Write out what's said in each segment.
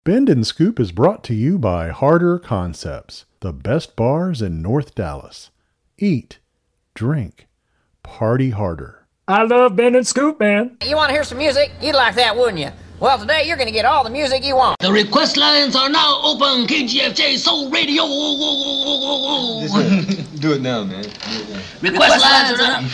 Bend and Scoop is brought to you by Harder Concepts, the best bars in North Dallas. Eat, drink, party harder. I love Bend and Scoop, man. You want to hear some music? You'd like that, wouldn't you? Well, today you're going to get all the music you want. The request lines are now open. KGFJ Soul Radio. Do it now, man. Request lines are up.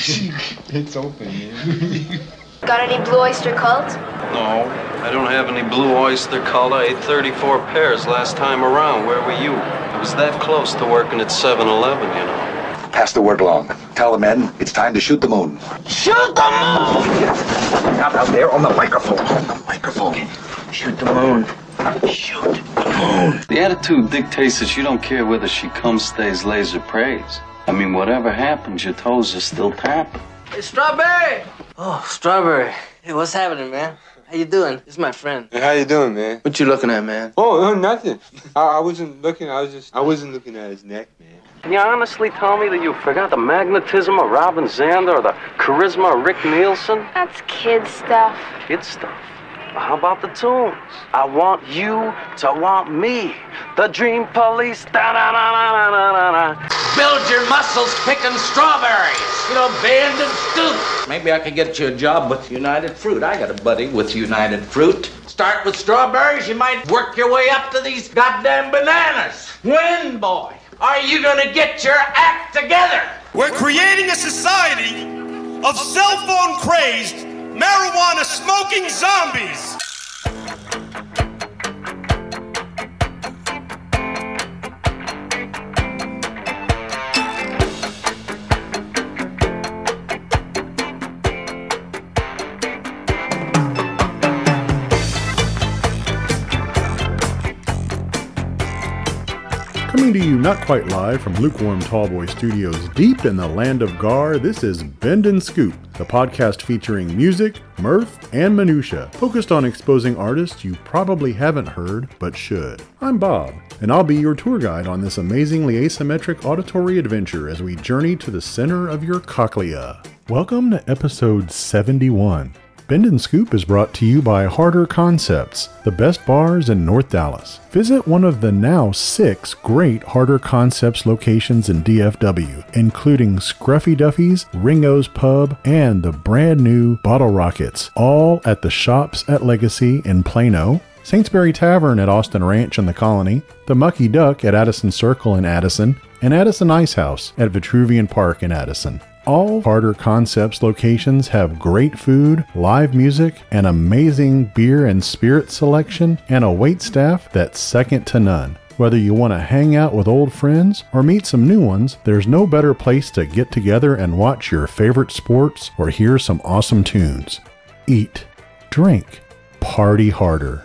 It's open, man. Got any Blue Oyster Cult? No, I don't have any Blue Oyster Cult. I ate 34 pairs last time around. Where were you? I was that close to working at 7-Eleven, you know. Pass the word along. Tell the men it's time to shoot the moon. Shoot the moon! Out there on the microphone. On the microphone. Shoot the moon. Shoot the moon. The attitude dictates that you don't care whether she comes, stays, lays, or prays. I mean, whatever happens, your toes are still tapping. Hey, Strawberry! Oh, Strawberry. Hey, what's happening, man? How you doing? This is my friend. Hey, how you doing, man? What you looking at, man? Oh, nothing. I wasn't looking. I wasn't looking at his neck, man. Can you honestly tell me that you forgot the magnetism of Robin Zander or the charisma of Rick Nielsen? That's kid stuff. Kid stuff. How about the tunes? I want you to want me. The Dream Police. Da-da-da-da-da-da-da. Build your muscles picking strawberries. You know, Bend and Scoop. Maybe I could get you a job with United Fruit. I got a buddy with United Fruit. Start with strawberries, you might work your way up to these goddamn bananas. When, boy, are you gonna get your act together? We're creating a society of cell phone crazed, marijuana smoking zombies. Coming to you not quite live from lukewarm Tallboy Studios deep in the land of Gar, this is Bend and Scoop, the podcast featuring music, mirth, and minutia, focused on exposing artists you probably haven't heard, but should. I'm Bob, and I'll be your tour guide on this amazingly asymmetric auditory adventure as we journey to the center of your cochlea. Welcome to episode 71. Bend and Scoop is brought to you by Harder Concepts, the best bars in North Dallas. Visit one of the now 6 great Harder Concepts locations in DFW, including Scruffy Duffy's, Ringo's Pub, and the brand new Bottle Rockets, all at the Shops at Legacy in Plano, Saintsbury Tavern at Austin Ranch in the Colony, the Mucky Duck at Addison Circle in Addison, and Addison Ice House at Vitruvian Park in Addison. All Harder Concepts locations have great food, live music, an amazing beer and spirit selection, and a wait staff that's second to none. Whether you want to hang out with old friends or meet some new ones, there's no better place to get together and watch your favorite sports or hear some awesome tunes. Eat, drink, party harder.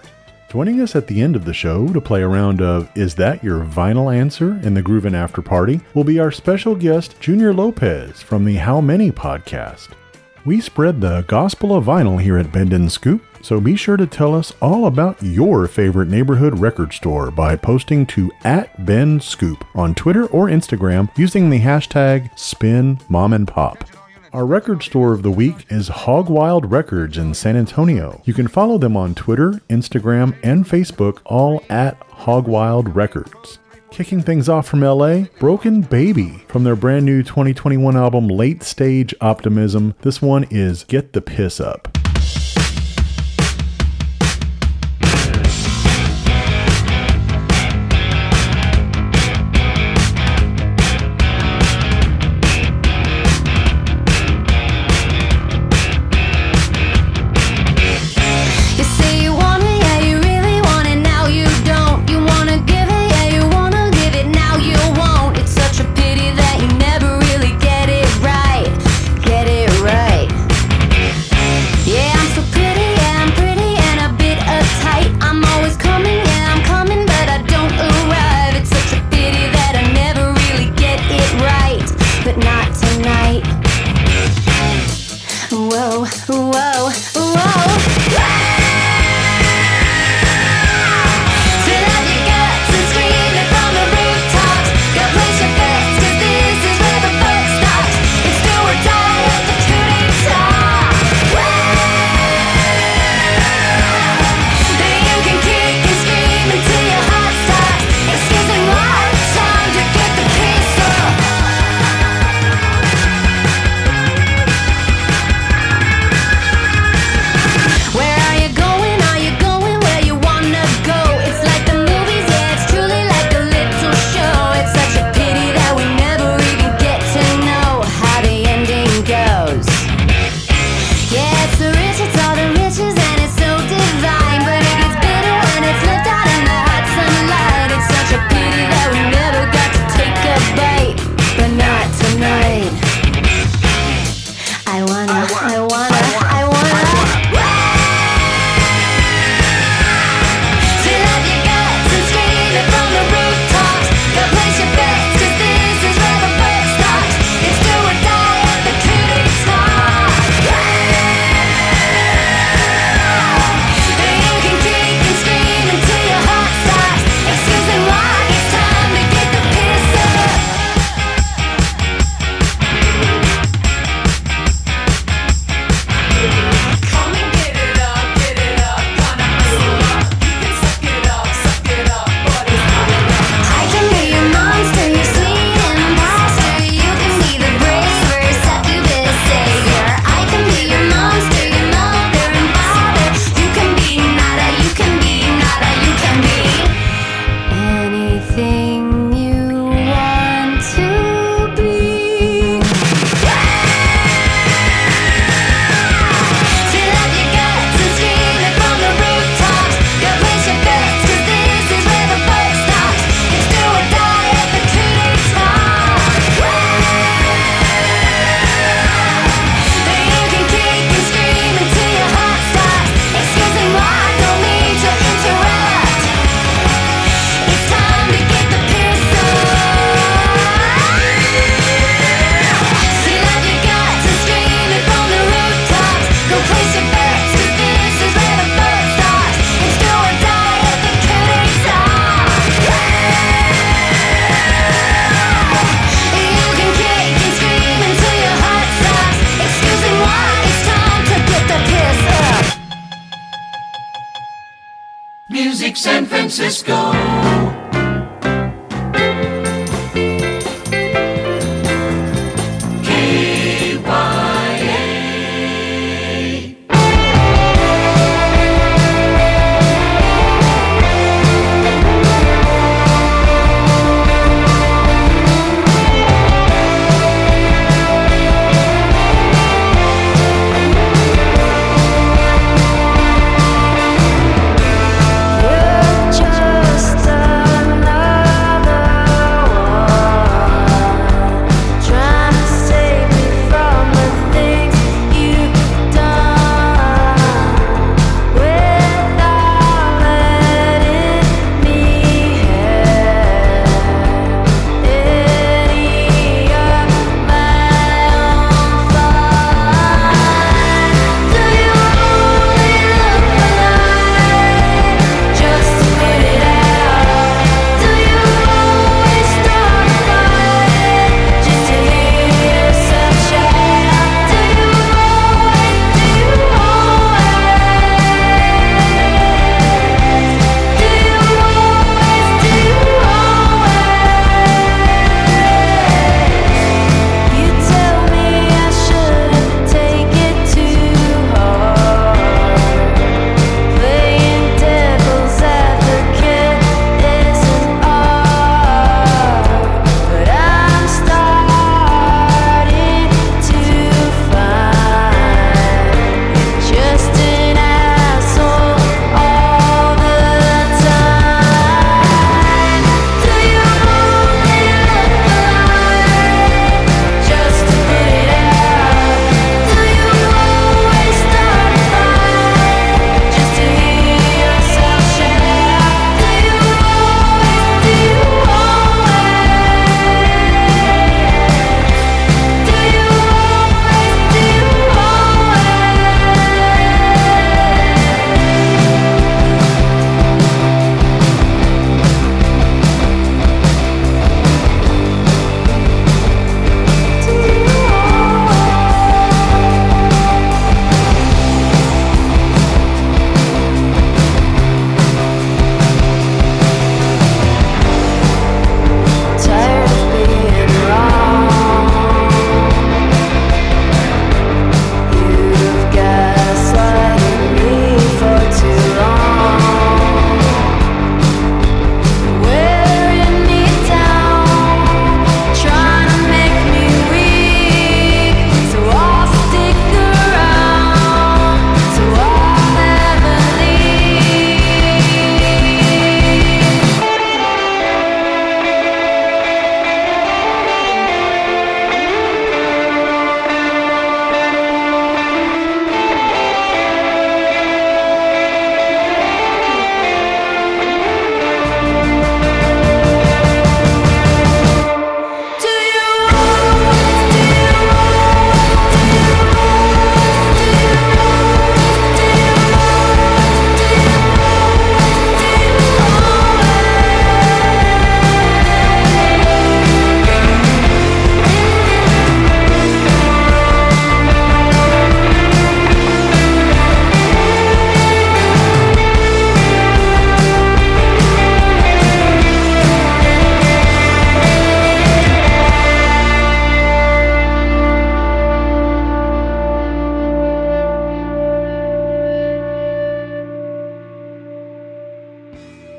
Joining us at the end of the show to play a round of Is That Your Vinyl Answer in the Groovin' After Party will be our special guest Junior Lopez from the How Many podcast. We spread the gospel of vinyl here at Bend and Scoop, so be sure to tell us all about your favorite neighborhood record store by posting to @BendScoop on Twitter or Instagram using the hashtag SpinMomandPop. Our record store of the week is Hog Wild Records in San Antonio. You can follow them on Twitter, Instagram, and Facebook, all at Hog Wild Records. Kicking things off from LA, Broken Baby from their brand new 2021 album Late Stage Optimism. This one is Get the Piss Up. Yeah. San Francisco.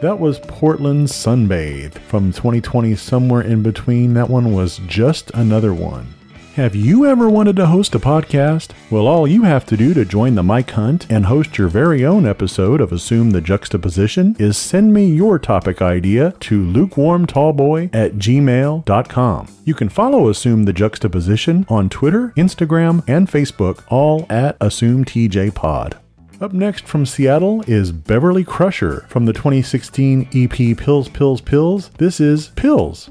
That was Portland's Sunbathe from 2020 Somewhere in Between. That one was Just Another One. Have you ever wanted to host a podcast? Well, all you have to do to join the Mike Hunt and host your very own episode of Assume the Juxtaposition is send me your topic idea to lukewarmtallboy@gmail.com. You can follow Assume the Juxtaposition on Twitter, Instagram, and Facebook, all at AssumeTJPod. Up next from Seattle is Beverly Crusher from the 2016 EP Pills, Pills, Pills. This is Pills.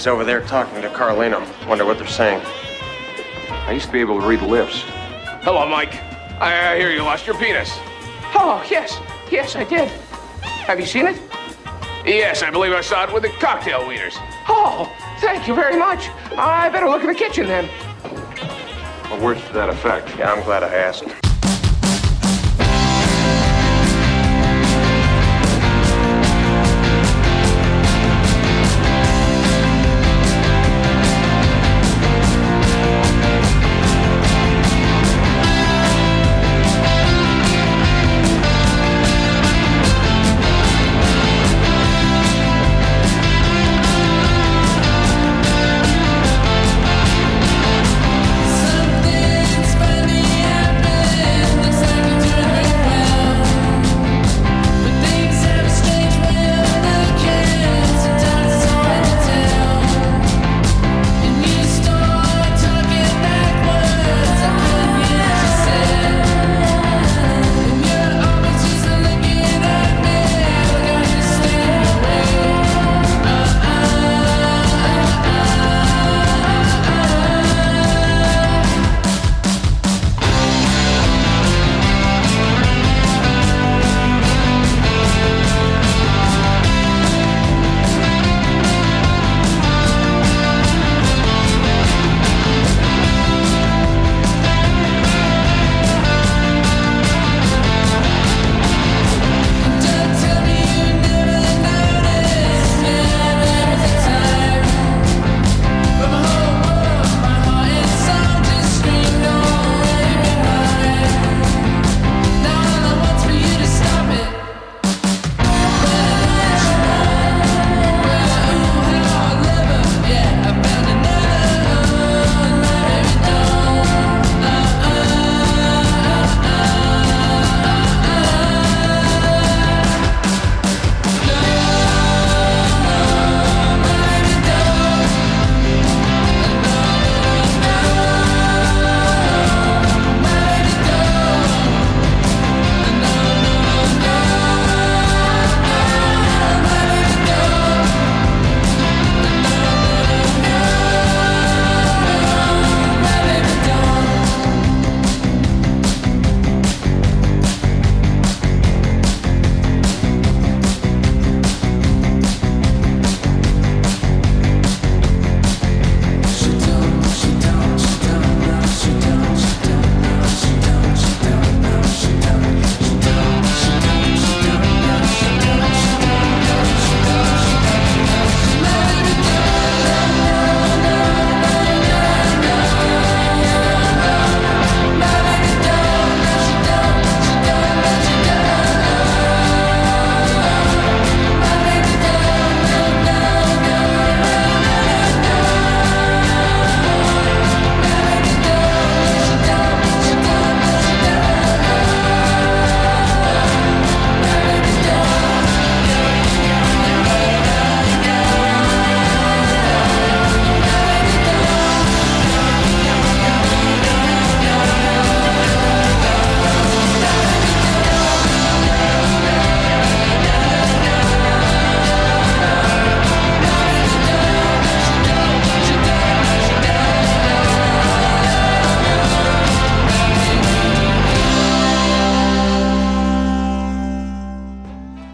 guys over there talking to Carlino. Wonder what they're saying. I used to be able to read lips. Hello, Mike. I hear you lost your penis. Oh, yes. Yes, I did. Have you seen it? Yes, I believe I saw it with the cocktail wieners. Oh, thank you very much. I better look in the kitchen then. Well, words to that effect. Yeah, I'm glad I asked.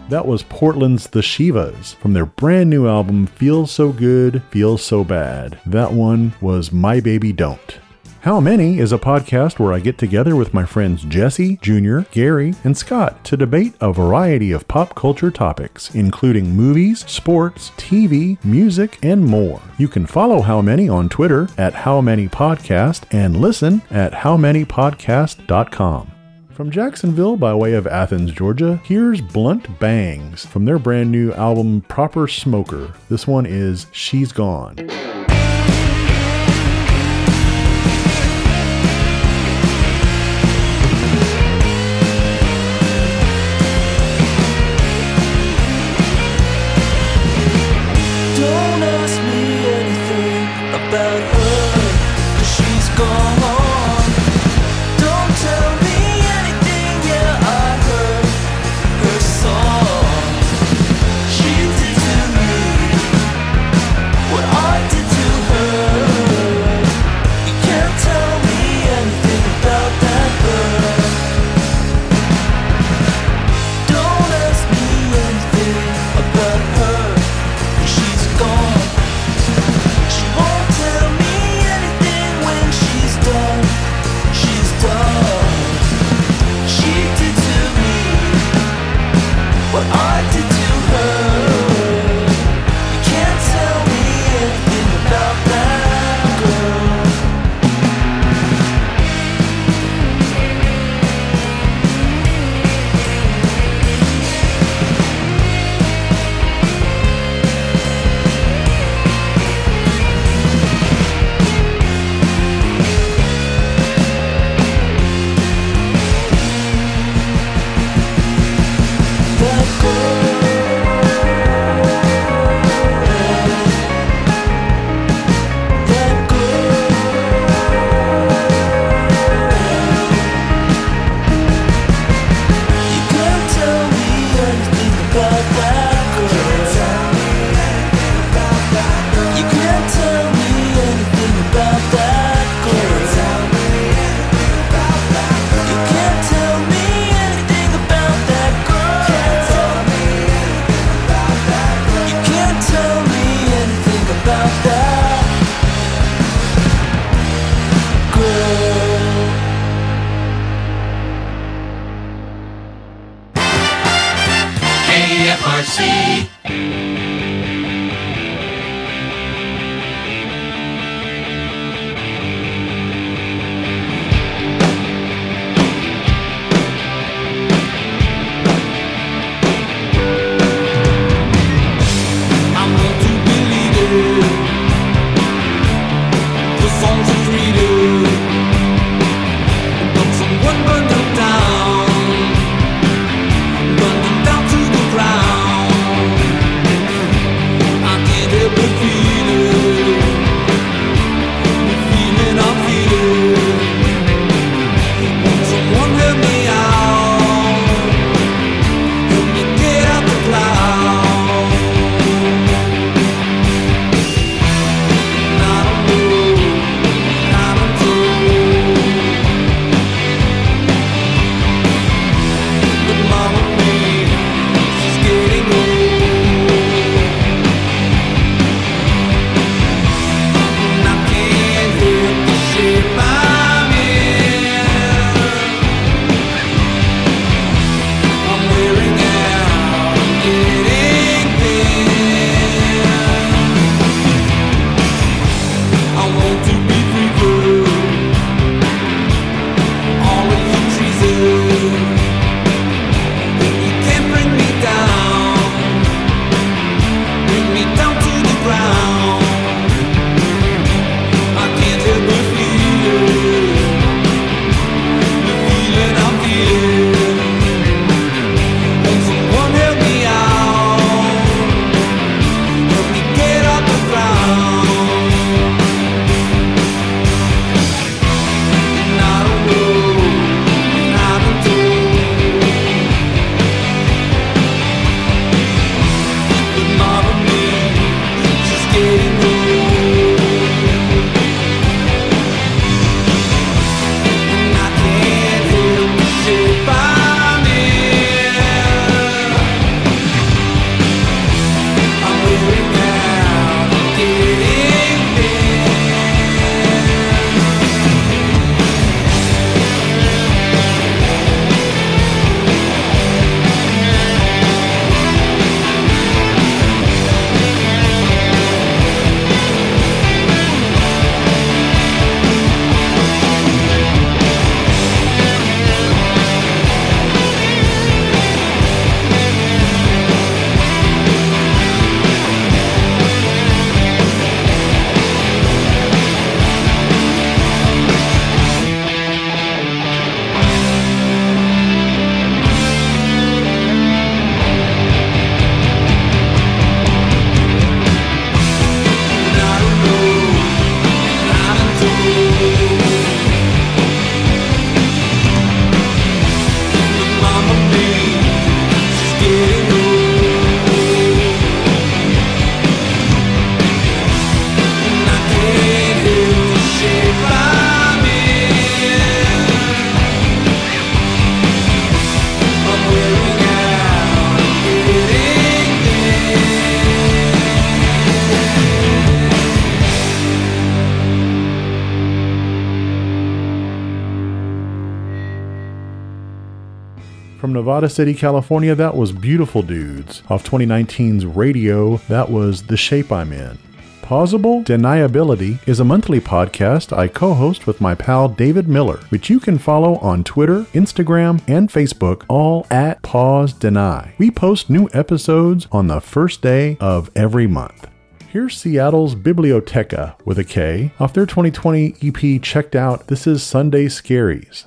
That was Portland's The Shivas from their brand new album Feels So Good, Feels So Bad. That one was My Baby Don't. How Many is a podcast where I get together with my friends Jesse, Junior, Gary, and Scott to debate a variety of pop culture topics, including movies, sports, TV, music, and more. You can follow How Many on Twitter at How Many Podcast and listen at howmanypodcast.com. From Jacksonville by way of Athens, Georgia, here's Blunt Bangs from their brand new album Proper Smoker. This one is She's Gone. Don't ask me anything about her, 'cause she's gone. Don't tell me anything, yeah, I heard her song. She did to me what I From Nevada City, California, that was Beautiful Dudes. Off 2019's Radio, that was The Shape I'm In. Pausable Deniability is a monthly podcast I co-host with my pal David Miller, which you can follow on Twitter, Instagram, and Facebook, all at Pause Deny. We post new episodes on the first day of every month. Here's Seattle's Biblioteca with a K. Off their 2020 EP Checked Out, this is Sunday Scaries.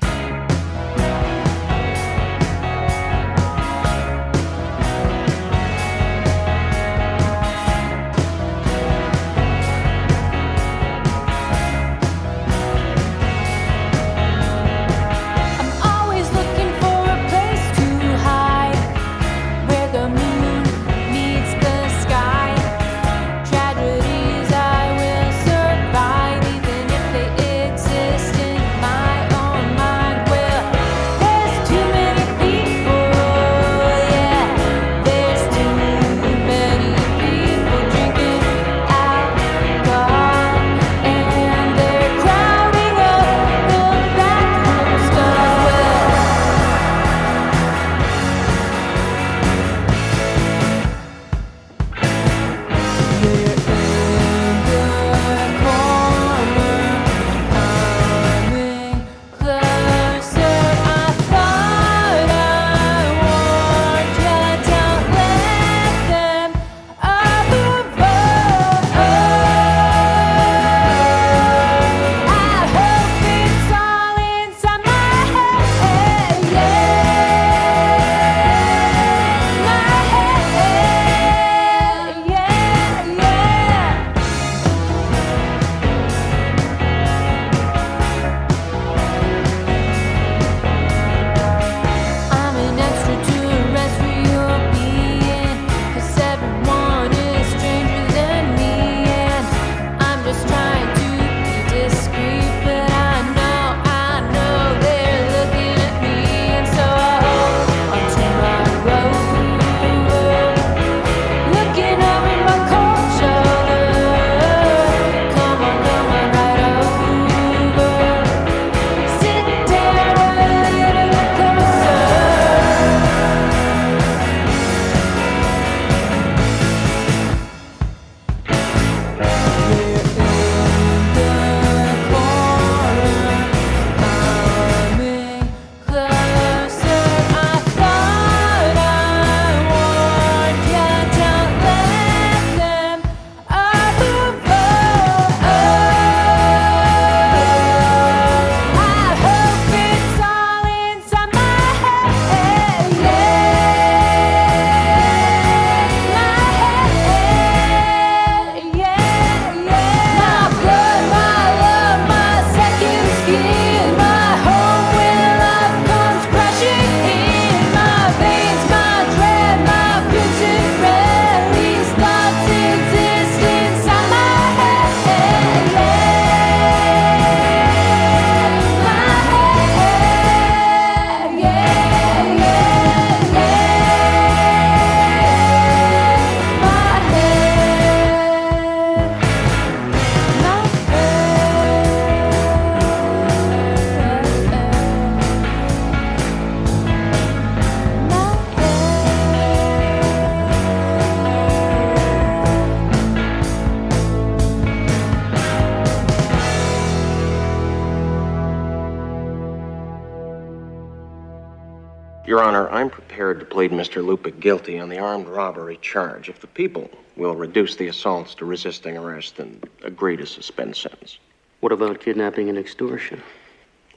Your Honor, I'm prepared to plead Mr. Lupic guilty on the armed robbery charge if the people will reduce the assaults to resisting arrest and agree to suspend sentence. What about kidnapping and extortion?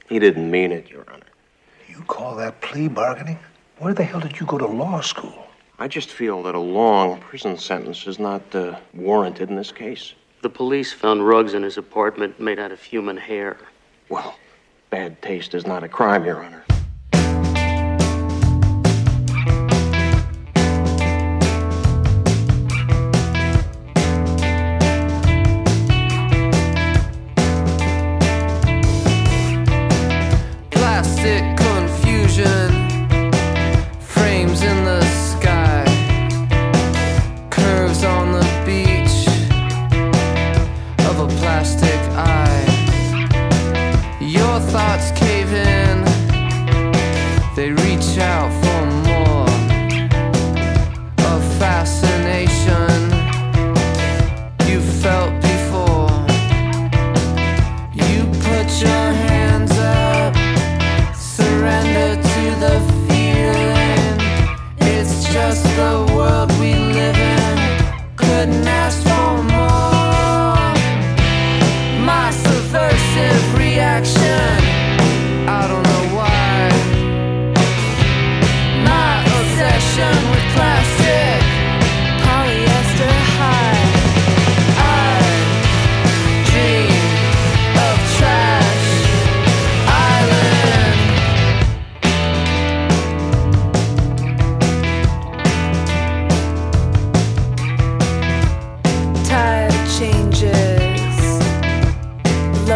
He didn't mean it, Your Honor. You call that plea bargaining? Where the hell did you go to law school? I just feel that a long prison sentence is not warranted in this case. The police found rugs in his apartment made out of human hair. Well, bad taste is not a crime, Your Honor. Plastic confusion, frames in the sky, curves on the beach of a plastic eye. Your thoughts cave in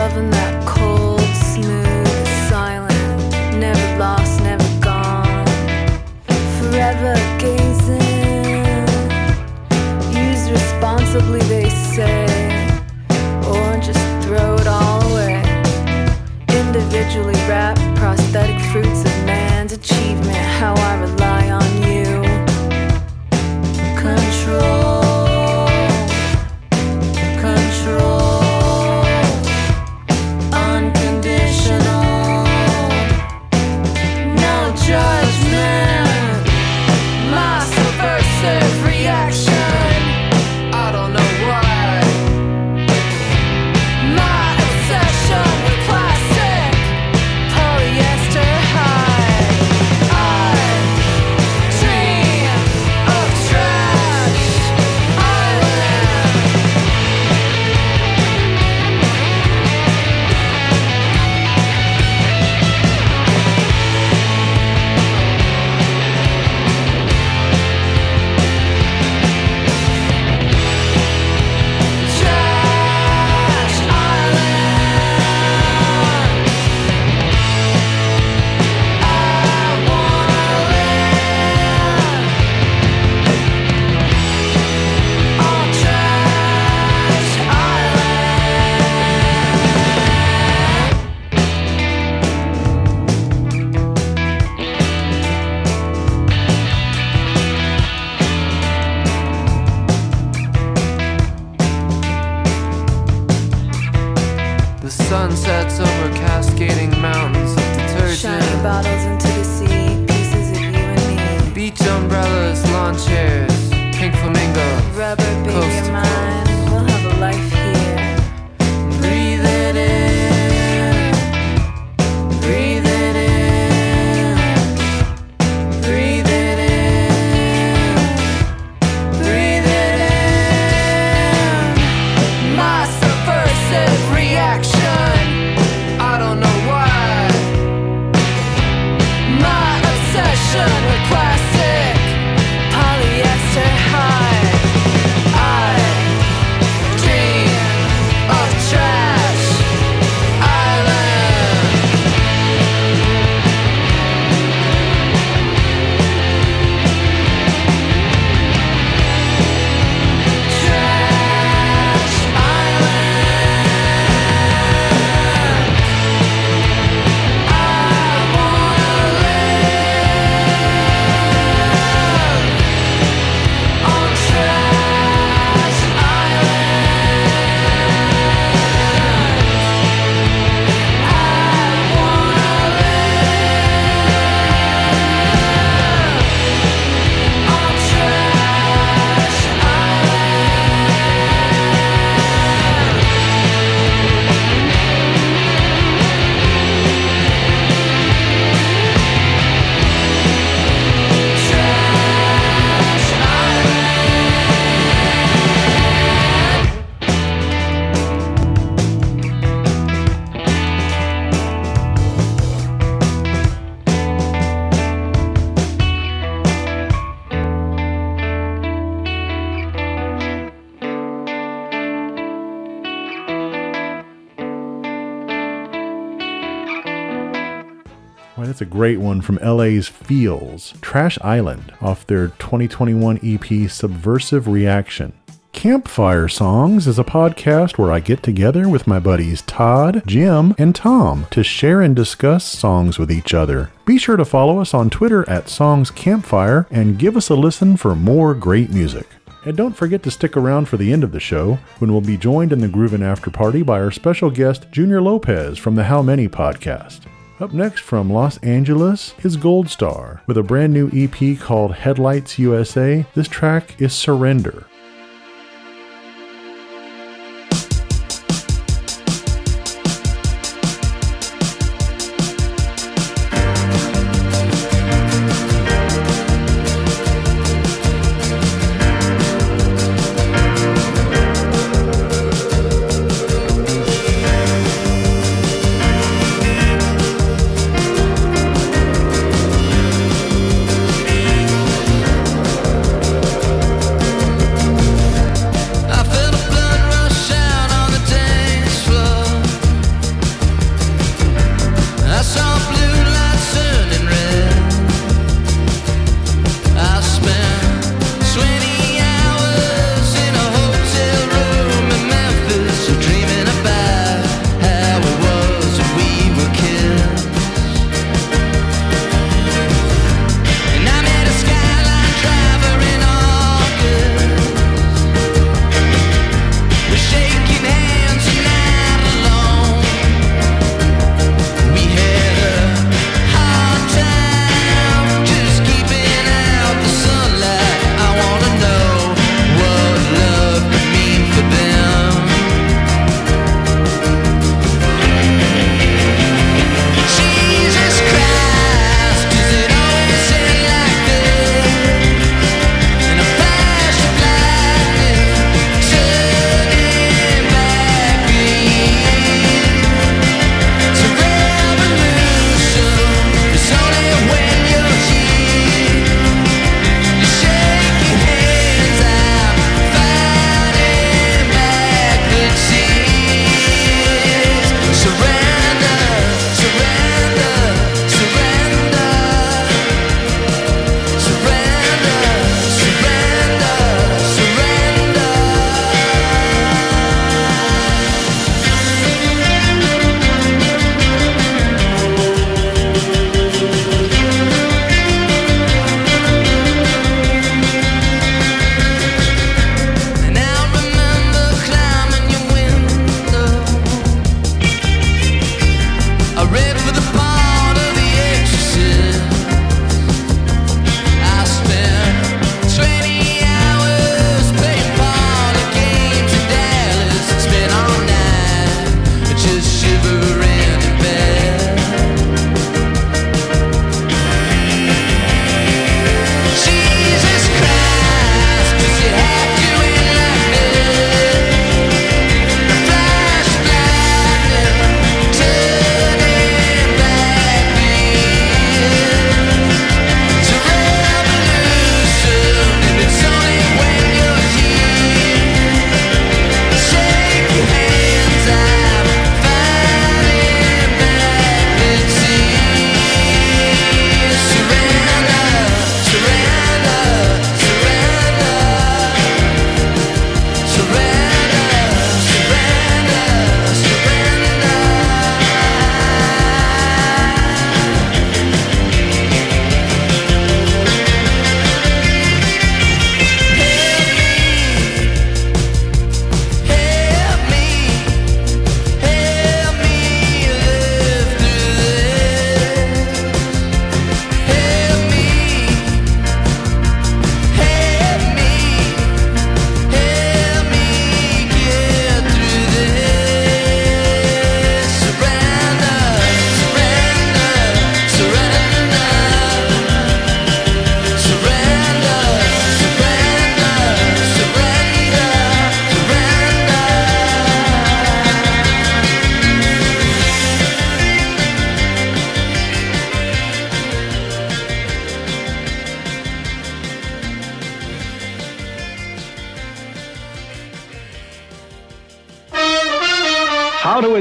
loving that cold, smooth, silent, never lost, never gone, forever gazing, used responsibly they say, or just throw it all away. Individually wrapped prosthetic fruits of man's achievement, how I rely on you. Control. Sunsets over cascading mountains of detergent, shining bottles into the sea, pieces of you and me. Beach umbrellas, lawn chairs, pink flamingos, rubber baby coast of mine, we'll have a life here. Breathe it in, breathe it in, breathe it in, breathe it in. My subversive reaction, I don't know why. My obsession with plastic, polyester high. I dream of trash island. Trash island. Why, that's a great one from LA's Feels, Trash Island, off their 2021 EP Subversive Reaction. Campfire Songs is a podcast where I get together with my buddies Todd, Jim, and Tom to share and discuss songs with each other. Be sure to follow us on Twitter at Songs Campfire and give us a listen for more great music. And don't forget to stick around for the end of the show, when we'll be joined in the Groovin' After Party by our special guest Junior Lopez from the How Many podcast. Up next from Los Angeles is Gold Star with a brand new EP called Headlights USA. This track is Surrender.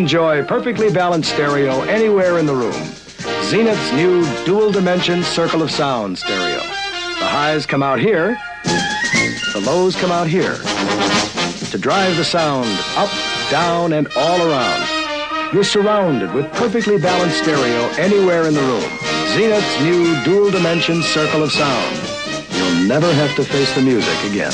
enjoy perfectly balanced stereo anywhere in the room. Zenith's new dual-dimension circle of sound stereo. The highs come out here, the lows come out here. To drive the sound up, down, and all around. You're surrounded with perfectly balanced stereo anywhere in the room. Zenith's new dual-dimension circle of sound. You'll never have to face the music again.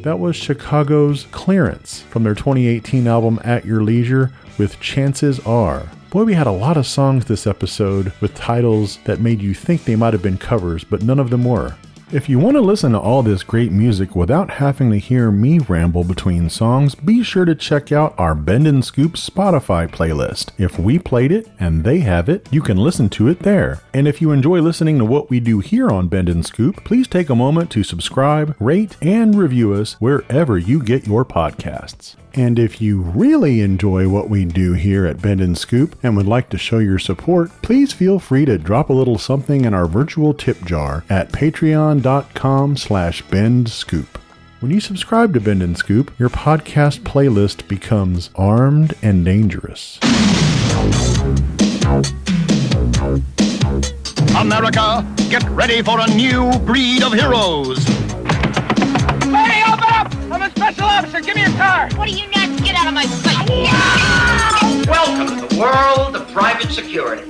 That was Chicago's Clearance from their 2018 album At Your Leisure with Chances Are. Boy, we had a lot of songs this episode with titles that made you think they might have been covers, but none of them were. If you want to listen to all this great music without having to hear me ramble between songs, be sure to check out our Bend and Scoop Spotify playlist. If we played it and they have it, you can listen to it there. And if you enjoy listening to what we do here on Bend and Scoop, please take a moment to subscribe, rate, and review us wherever you get your podcasts. And if you really enjoy what we do here at Bend and Scoop and would like to show your support, please feel free to drop a little something in our virtual tip jar at patreon.com/bendscoop. When you subscribe to Bend and Scoop, your podcast playlist becomes armed and dangerous. America, get ready for a new breed of heroes. Hey, open up! I'm a special officer. Give me your car. What are you nuts? Get out of my sight! Welcome to the world of private security.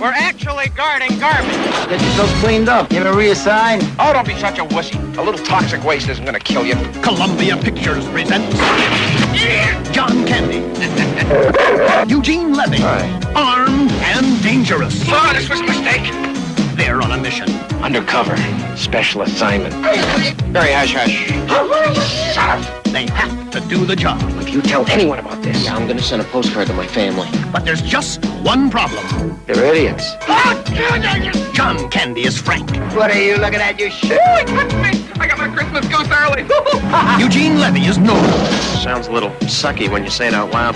We're actually guarding garbage. Get yourself cleaned up. You ever reassign? Oh, don't be such a wussy. A little toxic waste isn't gonna kill you. Columbia Pictures presents John Candy, Eugene Levy, armed and dangerous. Oh, this was a mistake. They're on a mission. Undercover. Special assignment. Very hush-hush. Shut up. They have to do the job. If you tell anyone about this, I'm gonna send a postcard to my family. But there's just one problem. They're idiots. John Candy is Frank. What are you looking at, you shit? Oh, he touched me. I got my Christmas goose early. Eugene Levy is Noel. Sounds a little sucky when you say it out loud.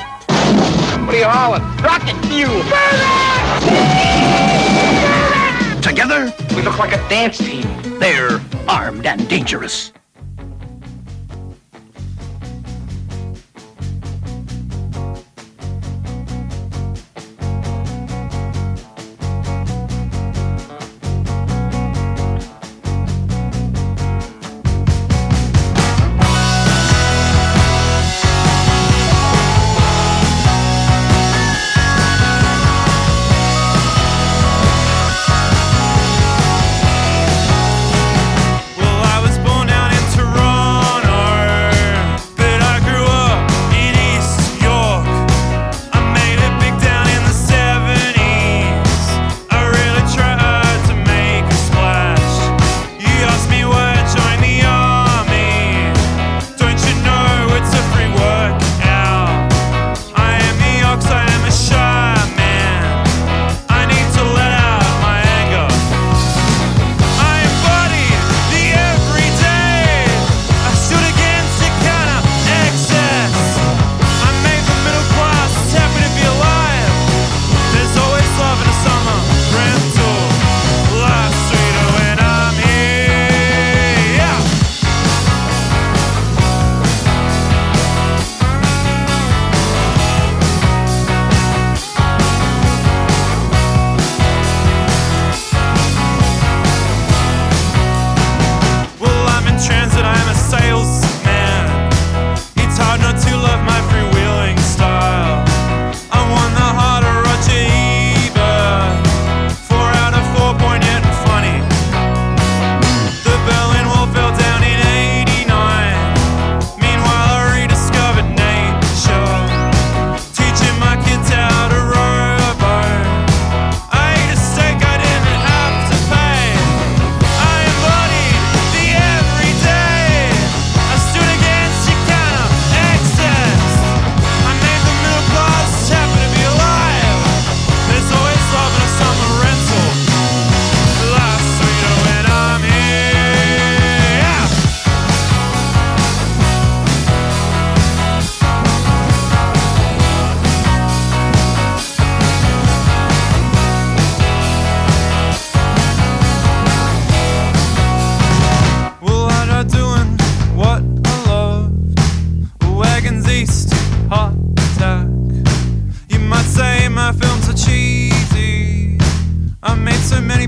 What are you hauling? Rocket fuel. Together, We look like a dance team. they're armed and dangerous.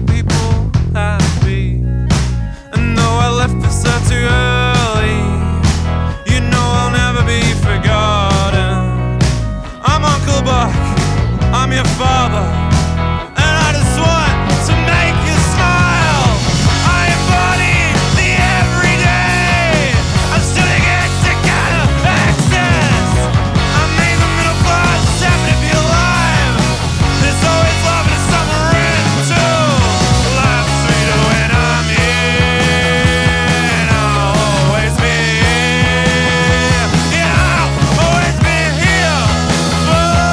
make people happy. And though I left this out too early, you know I'll never be forgotten. I'm Uncle Buck, I'm your father, and I just want to make you smile. I embody the everyday. I'm still against the kind of access. I made the middle class happy to be alive. There's always love in the summer in too. Life's sweeter when I'm here, and I'll always be here. Yeah, I'll always be here for you.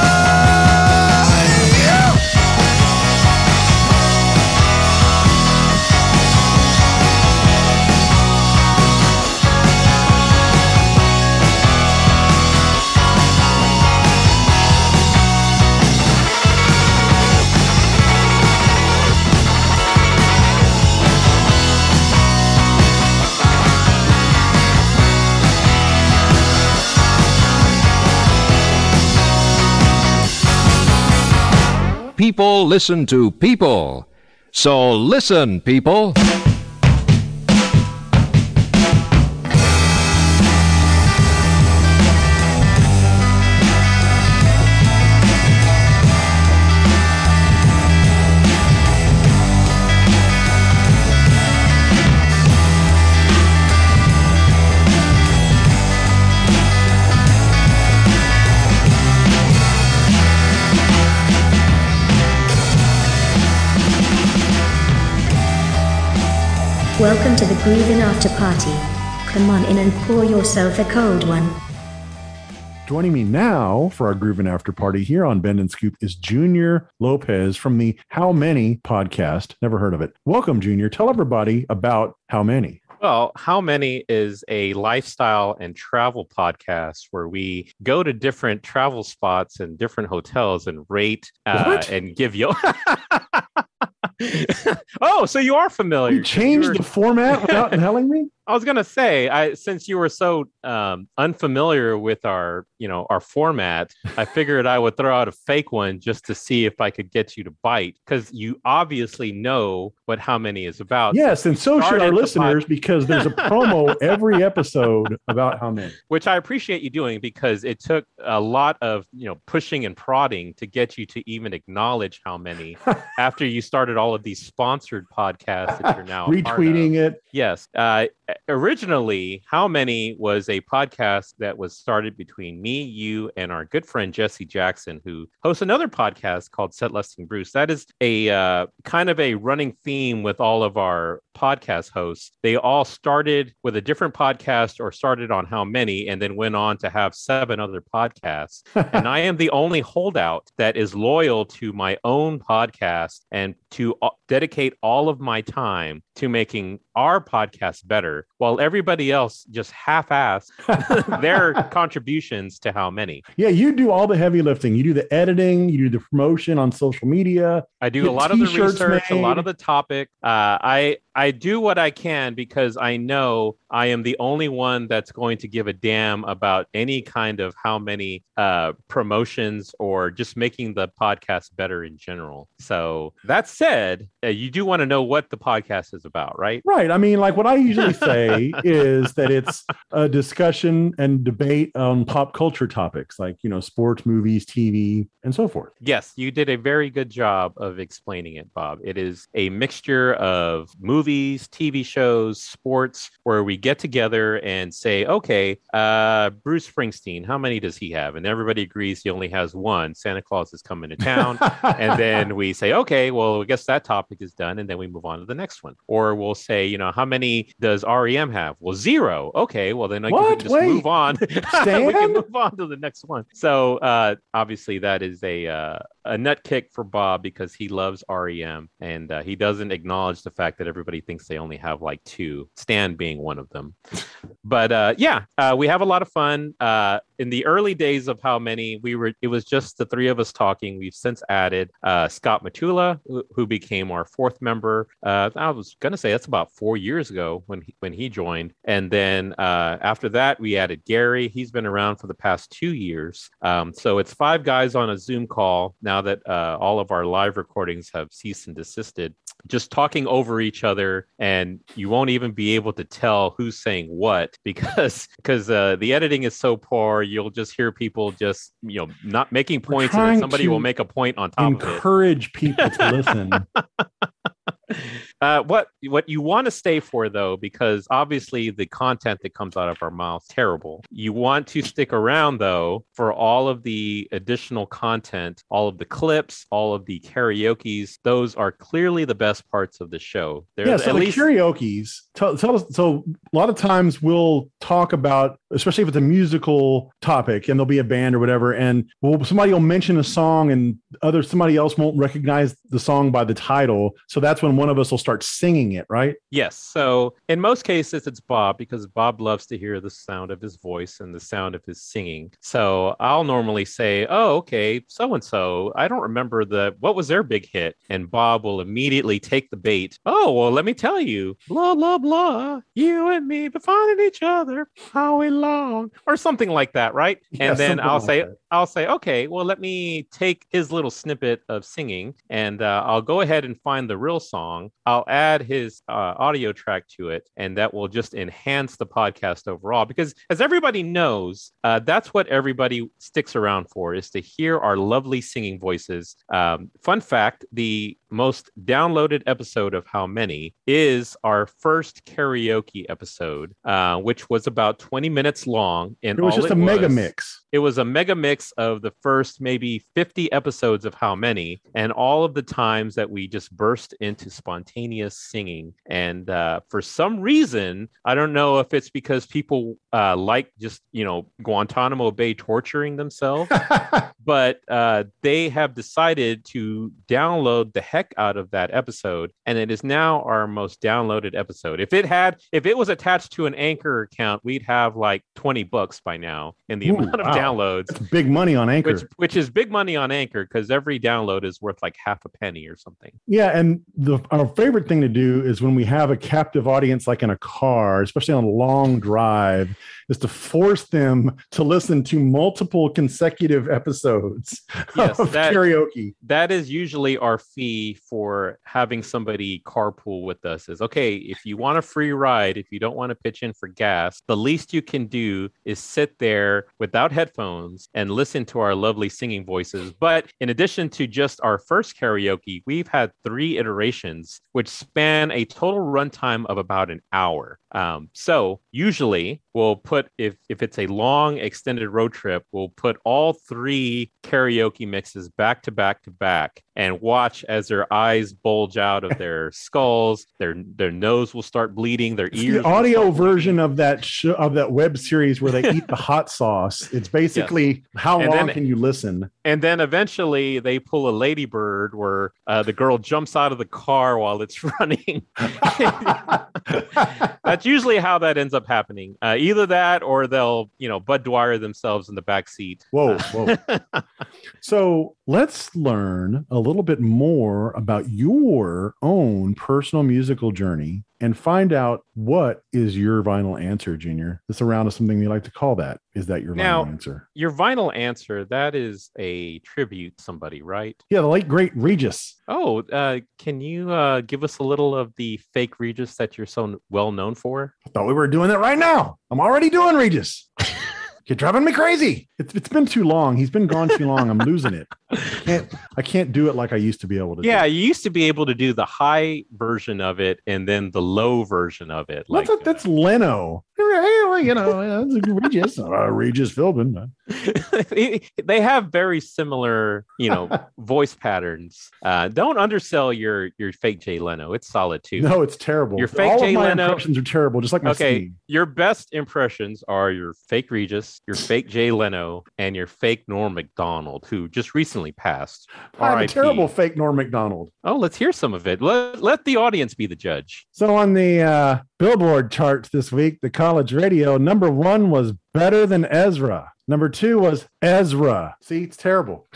People listen to people. So listen, people. Welcome to the Groovin' After Party. Come on in and pour yourself a cold one. Joining me now for our Groovin' After Party here on Bend and Scoop is Junior Lopez from the How Many podcast. Never heard of it. Welcome, Junior. Tell everybody about How Many. Well, How Many is a lifestyle and travel podcast where we go to different travel spots and different hotels and rate and give you... Oh, so you are familiar. You changed the format without telling me? I was going to say, since you were so unfamiliar with our format, I figured I would throw out a fake one just to see if I could get you to bite, because you obviously know what How Many is about. Yes, and so should our listeners, because there's a promo every episode about How Many. Which I appreciate you doing, because it took a lot of pushing and prodding to get you to even acknowledge How Many after you started all of these sponsored podcasts that you're now retweeting it. Yes. Originally, How Many was a podcast that was started between me, you, and our good friend Jesse Jackson, who hosts another podcast called Set Lusting Bruce. That is a kind of a running theme with all of our podcast hosts. They all started with a different podcast or started on How Many and then went on to have 7 other podcasts. And I am the only holdout that is loyal to my own podcast and to dedicate all of my time to making our podcast better, while everybody else just half-ass their contributions to How Many. Yeah, you do all the heavy lifting. You do the editing, you do the promotion on social media. I do a lot of the research, a lot of the topic. I do what I can, because I know I am the only one that's going to give a damn about any kind of How Many promotions or just making the podcast better in general. So that said, you do want to know what the podcast is about, right? Right. I mean, like what I usually say is that it's a discussion and debate on pop culture topics like, sports, movies, TV, and so forth. Yes, you did a very good job of explaining it, Bob. It is a mixture of movies, TV shows, sports, where we get together and say, okay, Bruce Springsteen, how many does he have? And everybody agrees he only has one. Santa Claus is coming to town. And then we say, okay, well, I guess that topic is done. And then we move on to the next one. Or we'll say, how many does REM have? Well, 0. Okay, well, then we can just move on. We can move on to the next one. So obviously that is a nut kick for Bob, because he loves REM and he doesn't acknowledge the fact that everybody thinks they only have like 2, Stan being one of them. But we have a lot of fun. In the early days of How Many, it was just the 3 of us talking. We've since added Scott Matula, who became our 4th member. I was going to say that's about 4 years ago when he joined. And then after that, we added Gary. He's been around for the past 2 years. So it's 5 guys on a Zoom call. Now, now that all of our live recordings have ceased and desisted, just talking over each other, and you won't even be able to tell who's saying what because the editing is so poor. You'll just hear people just not making points, and then somebody will make a point on top of it. Encourage people to listen. What you want to stay for, though, because obviously the content that comes out of our mouth is terrible. You want to stick around, though, for all of the additional content, all of the clips, all of the karaokes. Those are clearly the best parts of the show. So the karaokes, tell us. So a lot of times we'll talk about, especially if it's a musical topic, and there'll be a band or whatever, and somebody will mention a song, and somebody else won't recognize the song by the title. So that's when one of us will start singing it, right? Yes. So in most cases, it's Bob, because Bob loves to hear the sound of his voice and the sound of his singing. So I'll normally say, oh, okay, so-and-so, I don't remember what was their big hit? And Bob will immediately take the bait. Oh, well, let me tell you, blah, blah, blah, you and me been finding each other, how we long, or something like that, right? Yeah, and then I'll say, okay, well, let me take his little snippet of singing, and I'll go ahead and find the real song. I'll add his audio track to it, and that will just enhance the podcast overall. Because as everybody knows, that's what everybody sticks around for, is to hear our lovely singing voices. Fun fact, the most downloaded episode of How Many is our first karaoke episode, which was about 20 minutes long. And it was just a mega mix. It was a mega mix of the first maybe 50 episodes of How Many, and all of the times that we just burst into spontaneous singing. And for some reason, I don't know if it's because people like just, Guantanamo Bay torturing themselves, but they have decided to download the heck out of that episode. And it is now our most downloaded episode. If it was attached to an Anchor account, we'd have like 20 bucks by now in the amount of downloads. That's big money on Anchor. Which is big money on Anchor, because every download is worth like half a penny or something. Yeah, and our favorite thing to do is when we have a captive audience, like in a car, especially on a long drive, is to force them to listen to multiple consecutive episodes of karaoke. That is usually our fee for having somebody carpool with us. Is okay, if you want a free ride, if you don't want to pitch in for gas, the least you can do is sit there without headphones and listen to our lovely singing voices. But in addition to just our first karaoke, we've had 3 iterations, which span a total runtime of about an hour. So usually we'll put, if it's a long extended road trip, we'll put all 3 karaoke mixes back to back to back and watch as their eyes bulge out of their skulls, their nose will start bleeding, their ears. The audio version of that of that web series where they eat the hot sauce. It's basically how long can you listen? And then eventually they pull a ladybird where the girl jumps out of the car while it's running. That's usually how that ends up happening. Either that or they'll, Bud Dwyer themselves in the back seat. Whoa. So let's learn a little bit more about your own personal musical journey and find out what is your vinyl answer, Junior. This around is something we like to call that. Is that your vinyl answer? Your vinyl answer, that is a tribute to somebody, right? Yeah, the late, great Regis. Oh, can you give us a little of the fake Regis that you're so well known for? I thought we were doing it right now. I'm already doing Regis. You're driving me crazy. It's been too long. He's been gone too long. I'm losing it. I can't do it like I used to be able to. Yeah, you used to be able to do the high version of it and then the low version of it. That's Leno. It's Regis. Regis Philbin. They have very similar, voice patterns. Don't undersell your fake Jay Leno. It's solid too. No, it's terrible. Your fake All Jay of my Leno impressions are terrible, just like my singing. Your best impressions are your fake Regis, your fake Jay Leno, and your fake Norm Macdonald, who just recently passed. I have a terrible fake Norm Macdonald. Oh, let's hear some of it. Let the audience be the judge. So on the Billboard charts this week, the college radio, number 1 was Better Than Ezra. Number 2 was Ezra. See, it's terrible.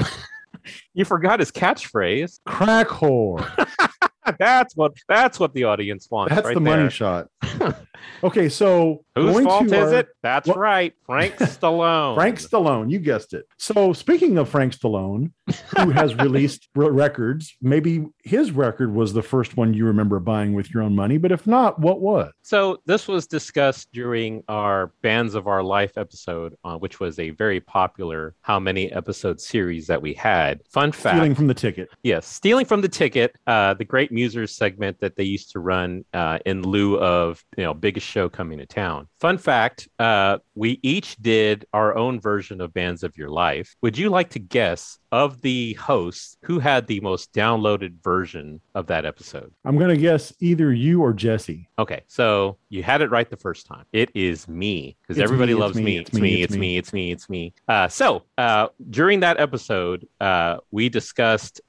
You forgot his catchphrase. Crack whore. That's what the audience wants. That's right the there. money shot. Okay, so whose fault is it? That's right, Frank Stallone. Frank Stallone, you guessed it. So speaking of Frank Stallone, who has released records, maybe his record was the first one you remember buying with your own money, but if not, what was? So this was discussed during our Bands of Our Life episode, which was a very popular How Many Episode series that we had. Fun fact. Stealing from the Ticket. Yes, Stealing from the Ticket, the Great Musers segment that they used to run in lieu of, Biggest Show Coming to Town. Fun fact, we each did our own version of Bands of Your Life. Would you like to guess, of the hosts, who had the most downloaded version of that episode? I'm going to guess either you or Jesse. Okay, so you had it right the first time. It is me, because everybody loves me. It's me. So during that episode, we discussed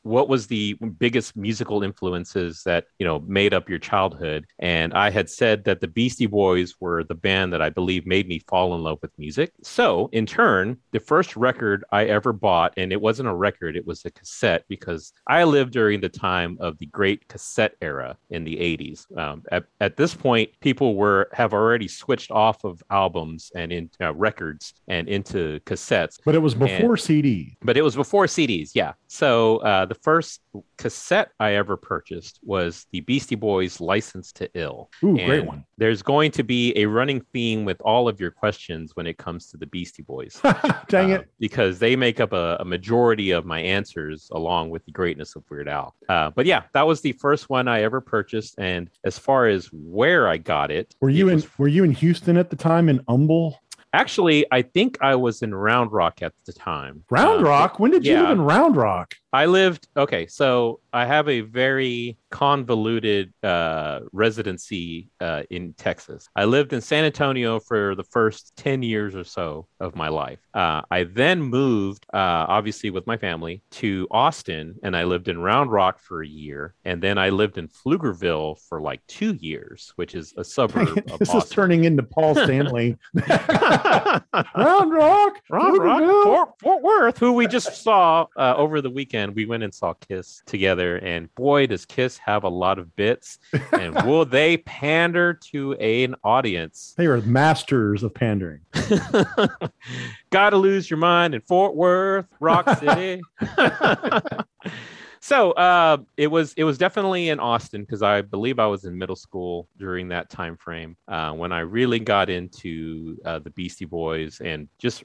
what was the biggest musical influences that, made up your childhood. And I had said that the Beastie Boys were the band that I believe made me fall in love with music. So in turn, the first record I ever bought, and it wasn't a record, it was a cassette, because I lived during the time of the great cassette era in the 80s. At this point, people have already switched off of albums and in records and into cassettes. But it was before CDs. But it was before CDs, yeah. So the first cassette I ever purchased was the Beastie Boys' License to Ill. Ooh, great one. There's going to be a running theme with all of your questions when it comes to the Beastie Boys. Dang it. Because they make up a majority of my answers along with the greatness of Weird Al. But yeah, that was the first one I ever purchased. And as far as where I got it. Were you in Houston at the time, in Humble? Actually, I think I was in Round Rock at the time. Round Rock? When did you live in Round Rock? So I have a very convoluted residency in Texas. I lived in San Antonio for the first 10 years or so of my life. I then moved, obviously with my family, to Austin, and I lived in Round Rock for a year. And then I lived in Pflugerville for like 2 years, which is a suburb of This Austin. is turning into Paul Stanley. Round Rock, Fort Worth, who we just saw over the weekend. We went and saw Kiss together, and boy, does Kiss have a lot of bits. And will they pander to an audience? They are masters of pandering. Gotta lose your mind in Fort Worth, Rock City. So it was definitely in Austin, because I believe I was in middle school during that time frame when I really got into the Beastie Boys and just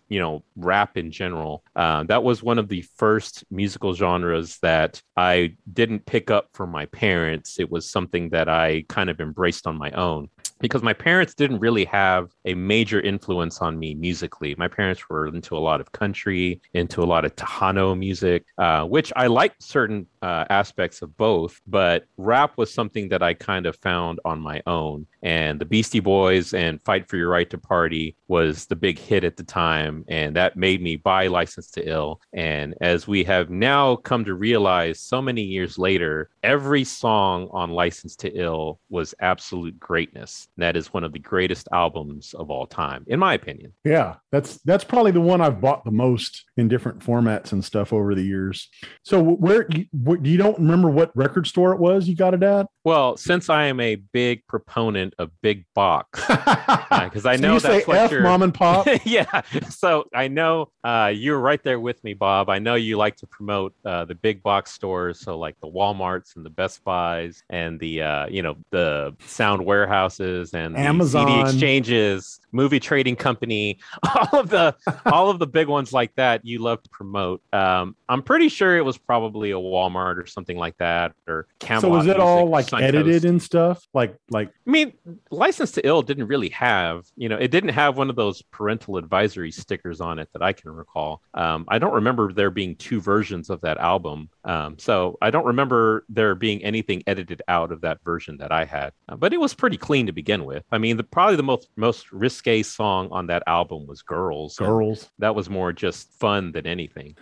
rap in general. That was one of the first musical genres that I didn't pick up from my parents. It was something that I kind of embraced on my own, because my parents didn't really have a major influence on me musically. My parents were into a lot of country, into a lot of Tejano music, which I liked certain aspects of both, but rap was something that I kind of found on my own. And the Beastie Boys and Fight for Your Right to Party was the big hit at the time, and that made me buy License to Ill. And as we have now come to realize so many years later, every song on License to Ill was absolute greatness. That is one of the greatest albums of all time, in my opinion. Yeah, that's probably the one I've bought the most in different formats and stuff over the years. So where you don't remember what record store it was you got it at? Well, since I am a big proponent of big box, because I know you that's say what F you're mom and pop. Yeah, so I know you're right there with me, Bob. I know you like to promote the big box stores, so like the Walmarts and the Best Buys and the the Sound Warehouses and the Amazon, CD exchanges, Movie Trading Company, all of the big ones like that. You love to promote. I'm pretty sure it was probably a Walmart or something like that, or Camelot. So was it all like Suncoast. edited and stuff? Like I mean, License to Ill didn't really have, it didn't have one of those parental advisory stickers on it that I can recall. I don't remember there being two versions of that album. So I don't remember there being anything edited out of that version that I had, but it was pretty clean to begin with. I mean, probably the most risque song on that album was Girls. That was more just fun than anything.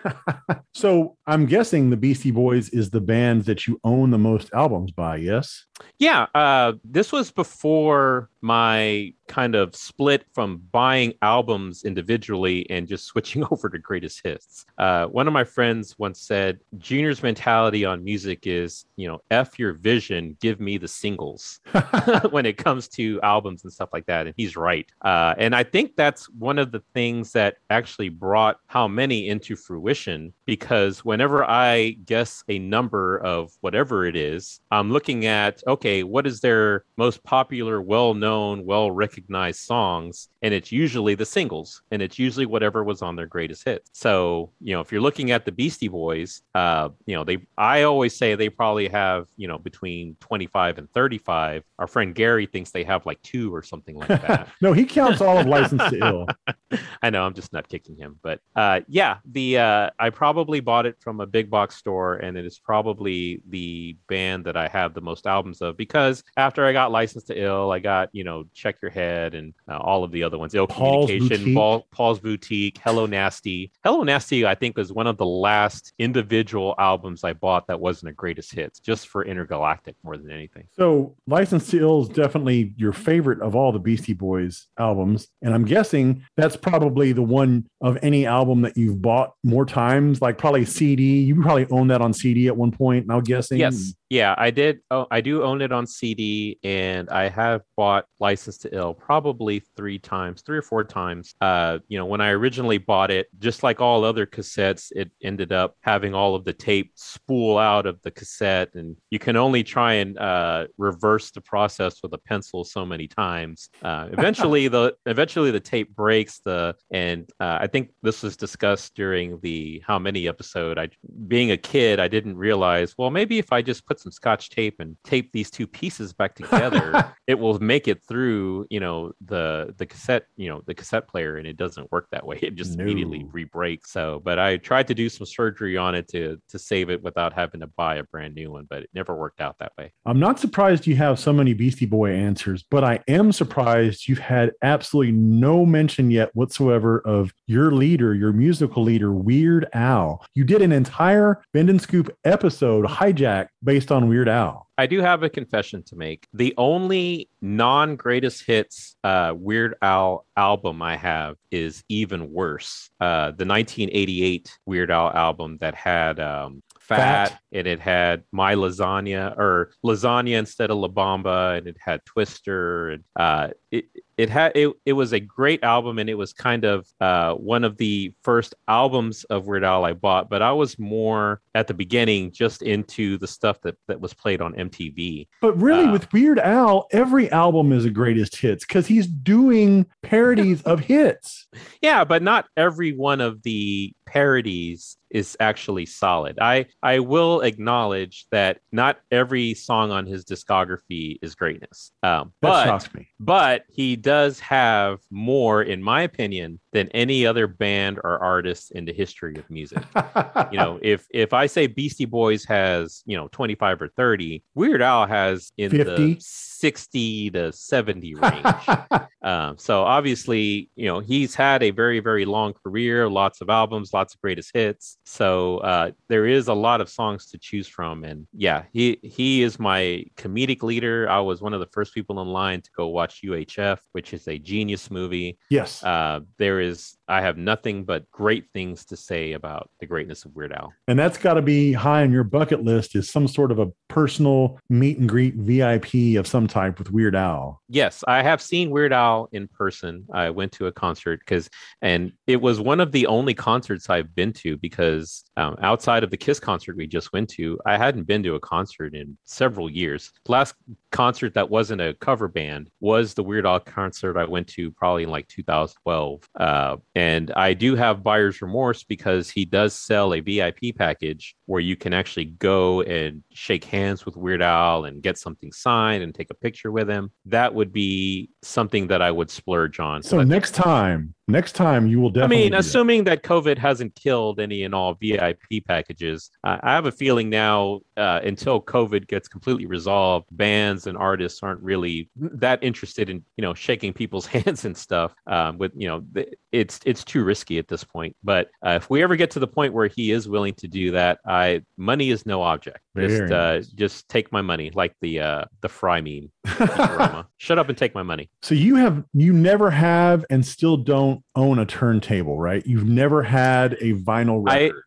So I'm guessing the Beastie Boys is the band that you own the most albums by, yes? Yeah, this was before my kind of split from buying albums individually and just switching over to greatest hits. One of my friends once said, Junior's mentality on music is, F your vision, give me the singles when it comes to albums and stuff like that. And he's right. And I think that's one of the things that actually brought How Many into fruition, because whenever I guess a number of whatever it is, I'm looking at, okay, what is their most popular, well-known, well-recognized songs? And it's usually the singles, and it's usually whatever was on their greatest hits. So, if you're looking at the Beastie Boys, I always say they probably have, between 25 and 35. Our friend Gary thinks they have like 2 or something like that. No, he counts all of License to Ill. I know, I'm just not kicking him. But I probably bought it from a big box store, and it is probably the band that I have the most albums of, because after I got License to Ill, I got, Check Your Head and all of the other ones. Ill Communication, Paul's Boutique, Hello Nasty. Hello Nasty, I think, was one of the last individual albums I bought that wasn't a greatest hits, just for Intergalactic more than anything. So License to Ill is definitely your favorite of all the Beastie Boys albums. And I'm guessing that's probably the one of any album that you've bought more times, like probably CD. You probably own that on CD at one point, I'm guessing. Yes. Yeah, I did. Oh, I do own it on CD, and I have bought License to Ill probably 3 or 4 times. When I originally bought it, just like all other cassettes, it ended up having all of the tape spool out of the cassette, and you can only try and reverse the process with a pencil so many times. Eventually, the tape breaks. I think this was discussed during the How Many episode. Being a kid, I didn't realize, well, maybe if I just put some Scotch tape and tape these 2 pieces back together, it will make it through, the cassette, the cassette player, and it doesn't work that way. It just immediately re-breaks. So, but I tried to do some surgery on it to save it without having to buy a brand new one, but it never worked out that way. I'm not surprised you have so many Beastie Boy answers, but I am surprised you've had absolutely no mention yet whatsoever of your leader, your musical leader, Weird Al. You did an entire Bend and Scoop episode, Hijack, based on Weird Al. I do have a confession to make. The only non-greatest hits Weird Al album I have is Even Worse. The 1988 Weird Al album that had Fat, and it had My Lasagna, or Lasagna instead of La Bamba, and it had Twister, and it was a great album, and it was kind of one of the first albums of Weird Al I bought, but I was more at the beginning just into the stuff that was played on MTV. But really, with Weird Al, every album is a greatest hits because he's doing parodies of hits. Yeah, but not every one of the parodies is actually solid. I will acknowledge that not every song on his discography is greatness. That shocks me. But he does have more, in my opinion, than any other band or artist in the history of music. If I say Beastie Boys has, 25 or 30, Weird Al has in 50? The 60 to 70 range. So obviously, he's had a very, very long career, lots of albums, lots of greatest hits. So there is a lot of songs to choose from. And yeah, he is my comedic leader. I was one of the first people in line to go watch UHF, which is a genius movie. Yes. I have nothing but great things to say about the greatness of Weird Al. And that's got to be high on your bucket list, is some sort of a personal meet and greet VIP of some type with Weird Al. Yes, I have seen Weird Al in person. I went to a concert and it was one of the only concerts I've been to, because outside of the Kiss concert we just went to, I hadn't been to a concert in several years. The last concert that wasn't a cover band was the Weird Al concert I went to probably in like 2012. And I do have buyer's remorse, because he does sell a VIP package where you can actually go and shake hands with Weird Al and get something signed and take a picture with him. That would be something that I would splurge on. So next time Next time you will definitely. Assuming that COVID hasn't killed any and all VIP packages, I have a feeling now until COVID gets completely resolved, bands and artists aren't really that interested in shaking people's hands and stuff. It's too risky at this point. But if we ever get to the point where he is willing to do that, money is no object. Just take my money, like the Fry meme. Shut up and take my money. So you never have and still don't own a turntable, right? You've never had a vinyl record.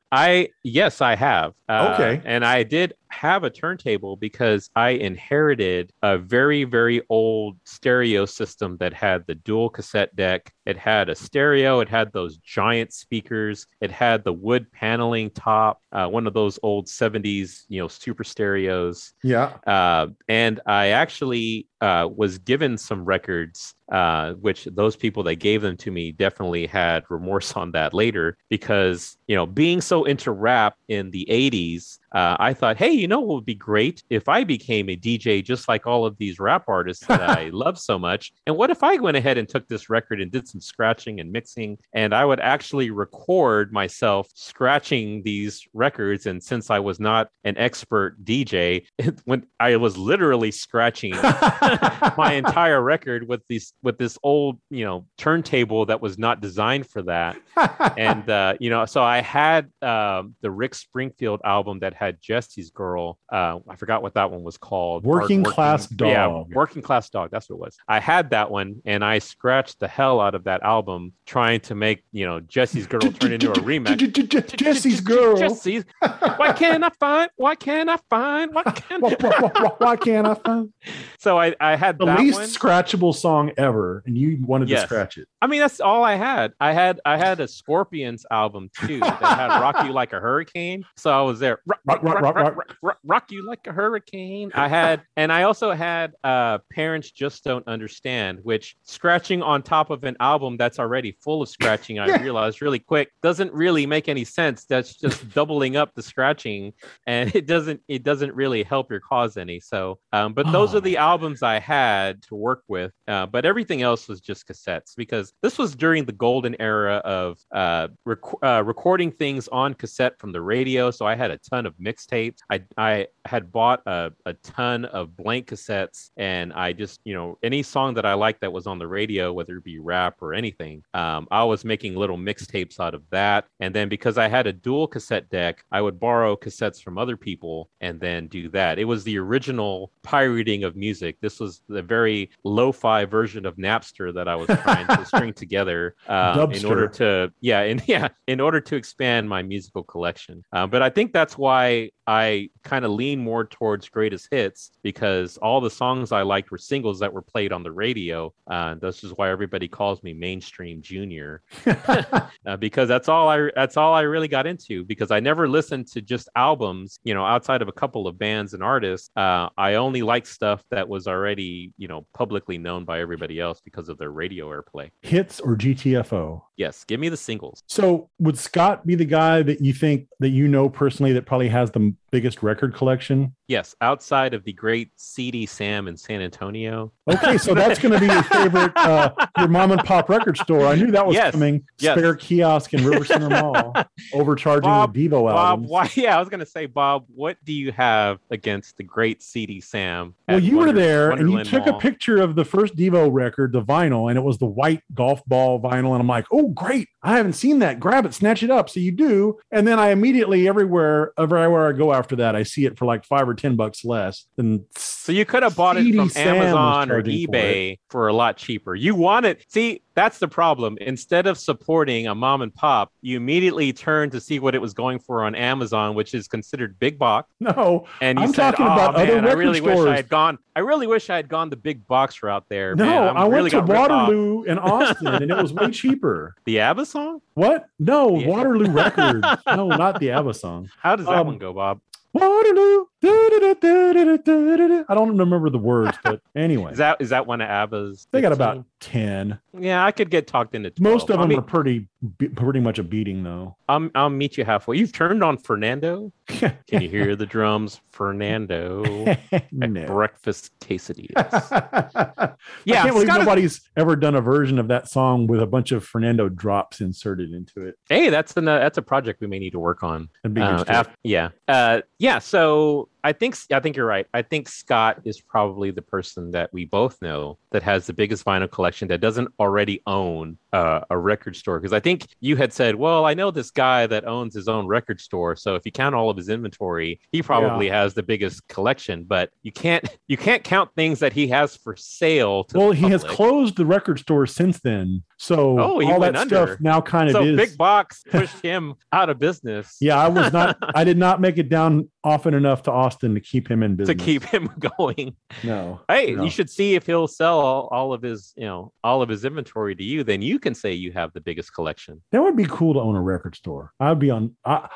Yes, I have. Okay. And I did have a turntable because I inherited a very, very old stereo system that had the dual cassette deck. It had a stereo. It had those giant speakers. It had the wood paneling top, one of those old 70s, super stereos. Yeah. And I actually was given some records, which those people that gave them to me definitely had remorse on that later because, being so into rap in the 80s, I thought, hey, what would be great if I became a DJ just like all of these rap artists that I love so much. And what if I went ahead and took this record and did some scratching and mixing, and I would actually record myself scratching these records. And since I was not an expert DJ, when I was literally scratching my entire record with this old, turntable that was not designed for that. And, so I had the Rick Springfield album that had Jesse's Girl. I forgot what that one was called. Working Class Dog. Yeah, Working Class Dog. That's what it was. I had that one, and I scratched the hell out of that album trying to make, Jesse's Girl turn into a remix. Jesse's Girl. Jesse's. Why can't I find? Why can't I find? Why can't I find? So I had the least scratchable song ever, and you wanted to scratch it. That's all I had. I had a Scorpions album too that had "Rock You Like a Hurricane," so I was there. Rock you like a hurricane. I also had "Parents Just Don't Understand," which scratching on top of an album that's already full of scratching, I realized really quick, doesn't really make any sense. That's just doubling up the scratching, and it doesn't really help your cause any. So, but those are the albums I had to work with. But everything else was just cassettes because this was during the golden era of recording things on cassette from the radio. So I had a ton of mixtapes. I had bought a ton of blank cassettes, and I just, any song that I liked that was on the radio, whether it be rap or anything, I was making little mixtapes out of that. And then because I had a dual cassette deck, I would borrow cassettes from other people and then do that. It was the original pirating of music. This was the very lo-fi version of Napster that I was trying to string together in order to expand my musical collection. But I think that's why I kind of lean more towards greatest hits, because all the songs I liked were singles that were played on the radio. This is why everybody calls me Mainstream Junior, because that's all I really got into, because I never listened to just albums, outside of a couple of bands and artists. I only liked stuff that was already, publicly known by everybody else because of their radio airplay. Hits or GTFO? Yes, give me the singles. So would Scott be the guy that you think that personally that probably has the biggest record collection? Yes, outside of the great CD Sam in San Antonio. Okay, so that's going to be your favorite, your mom and pop record store. I knew that was coming. Yes. Spare kiosk in River Center Mall, overcharging the Devo albums. I was going to say, Bob, what do you have against the great CD Sam? Well, you were there, and you took a picture of the first Devo record, the vinyl, and it was the white golf ball vinyl, and I'm like, oh, great. I haven't seen that. Grab it, snatch it up. So you do, and then I immediately, everywhere I go after that, I see it for like $5 or $10 less than. So you could have bought it from Amazon or eBay for a lot cheaper. You want it. See, that's the problem. Instead of supporting a mom and pop, you immediately turn to see what it was going for on Amazon, which is considered big box. No, and you I'm talking about other record I really stores. I really wish I had gone the big box route there. No, man. I went to Waterloo in Austin, and it was way cheaper. The ABBA song? What? No, Waterloo Records. No, not the ABBA song. How does that one go, Bob? Waterloo, I don't remember the words, but anyway. Is that one of ABBA's? 15? They got about 10. Yeah, I could get talked into 12. Most of them are pretty much a beating, though. I'll meet you halfway. You've turned on Fernando? Can you hear the drums? Fernando. No. Breakfast quesadillas. Yeah, I can't believe nobody's ever done a version of that song with a bunch of Fernando drops inserted into it. Hey, that's a project we may need to work on. That'd be good. Yeah. So I think you're right. I think Scott is probably the person that we both know that has the biggest vinyl collection that doesn't already own a record store. Because I think you had said, well, I know this guy that owns his own record store. So if you count all of his inventory, he probably has the biggest collection. But you can't count things that he has for sale. He has closed the record store since then. So all that stuff now kind of is. So Big Box pushed him out of business. Yeah, I did not make it down often enough to Austin to keep him in business. To keep him going. No. Hey, you should see if he'll sell all of his inventory to you. Then you can say you have the biggest collection. That would be cool to own a record store. I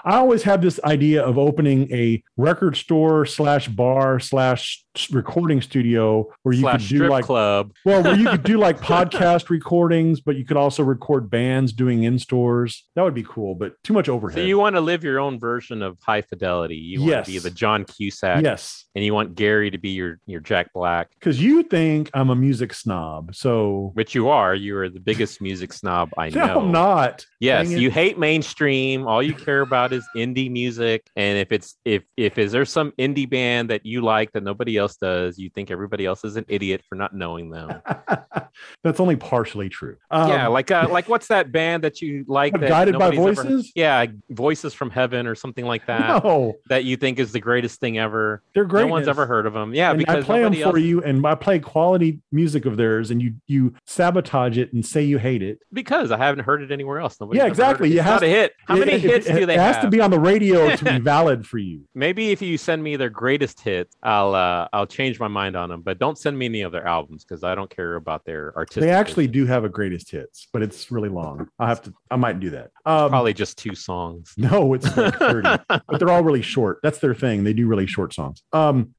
always have this idea of opening a record store / bar / recording studio where you could do like club. Well, where you could do like podcast recordings, but you could also record bands doing in stores. That would be cool, but too much overhead. So you want to live your own version of High Fidelity. You want to be the John Cusack. Yes. And you want Gary to be your Jack Black. Because you think I'm a music snob. So which you are. You are the biggest music snob I know. No, I'm not. Yes, you hate mainstream. All you care about is indie music. And if there's some indie band that you like that nobody else does, you think everybody else is an idiot for not knowing them. That's only partially true. Like what's that band that you like? That Guided by Voices? Voices from Heaven or something like that. No. That you think is the greatest thing ever. They're great. No one's ever heard of them. Yeah, and because I play them for you, and I play quality music of theirs, and you sabotage it and say you hate it because I haven't heard it anywhere else. Exactly. It's not a hit. How many hits do they have? It has to be on the radio to be valid for you. Maybe if you send me their greatest hits, I'll change my mind on them. But don't send me any of their albums because I don't care about their artistic. They actually do have a greatest hits, but it's really long. I might do that. Probably just 2 songs. No, it's like 30, but they're all really short. That's their thing. They do really short songs.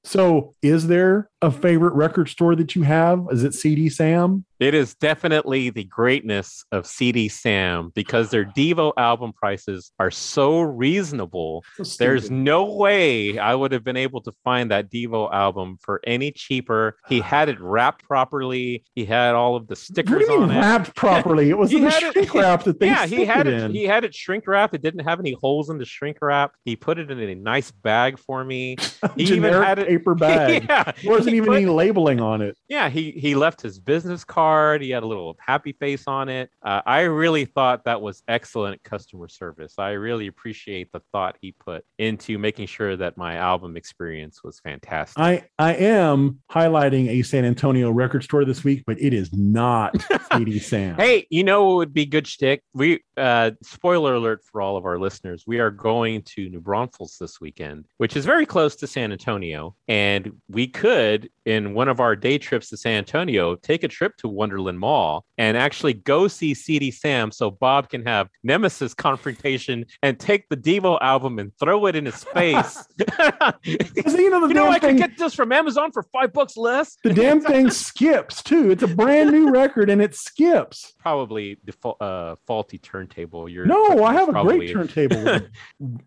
So is there a favorite record store that you have? Is it CD Sam? It is definitely the greatness of CD Sam because their Devo album prices are so reasonable. There's no way I would have been able to find that Devo album for any cheaper. He had it wrapped properly. He had all of the stickers on it. Wrapped properly. It was the shrink wrap that they he had it. He had it shrink wrapped. It didn't have any holes in the shrink wrap. He put it in a nice bag for me. He even had it paper bag. There wasn't even any labeling on it. Yeah, he left his business card. He had a little happy face on it. I really thought that was excellent customer service. I really appreciate the thought he put into making sure that my album experience was fantastic. I am highlighting a San Antonio record store this week, but it is not CD Sam. Hey, you know what would be good shtick? We spoiler alert for all of our listeners. We are going to New Braunfels this weekend, which is very close to San Antonio, and we could, in one of our day trips to San Antonio, take a trip to Wonderland Mall and actually go see CD Sam so Bob can have Nemesis confrontation and take the Devo album and throw it in his face. I could get this from Amazon for $5 less. The damn thing skips too. It's a brand new record and it skips. Probably the faulty turntable. I have a great turntable.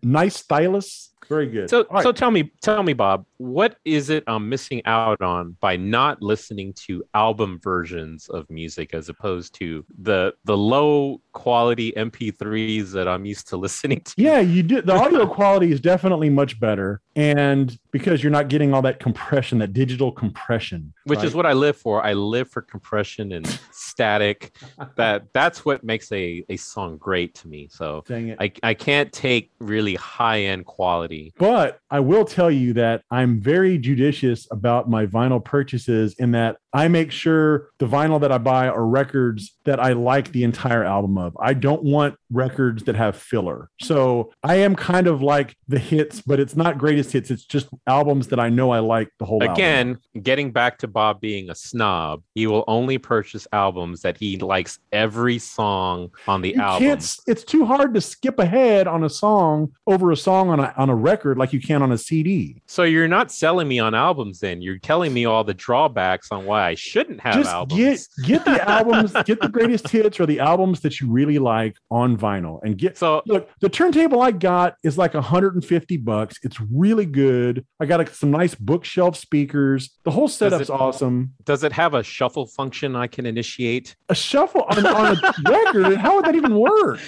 Nice stylus. Very good. So tell me, Bob, what is it I'm missing out on by not listening to album versions of music as opposed to the low quality MP3s that I'm used to listening to? Yeah, you do. The audio quality is definitely much better, and because you're not getting all that compression, that digital compression, which is what I live for. I live for compression and static. That's what makes a song great to me. So I can't take really high end quality. But I will tell you that I'm very judicious about my vinyl purchases in that I make sure the vinyl that I buy are records that I like the entire album of. I don't want records that have filler. So I am kind of like the hits, but it's not greatest hits. It's just albums that I know I like the whole album. Again, getting back to Bob being a snob, he will only purchase albums that he likes every song on the album. It's too hard to skip ahead on a song over a song on a record like you can on a CD. So you're not selling me on albums then. You're telling me all the drawbacks on why I shouldn't have albums. Get the albums, get the greatest hits or the albums that you really like on vinyl and look, the turntable I got is like $150. It's really good. I got some nice bookshelf speakers. The whole setup's awesome. Does it have a shuffle function I can initiate? A shuffle on a record? How would that even work?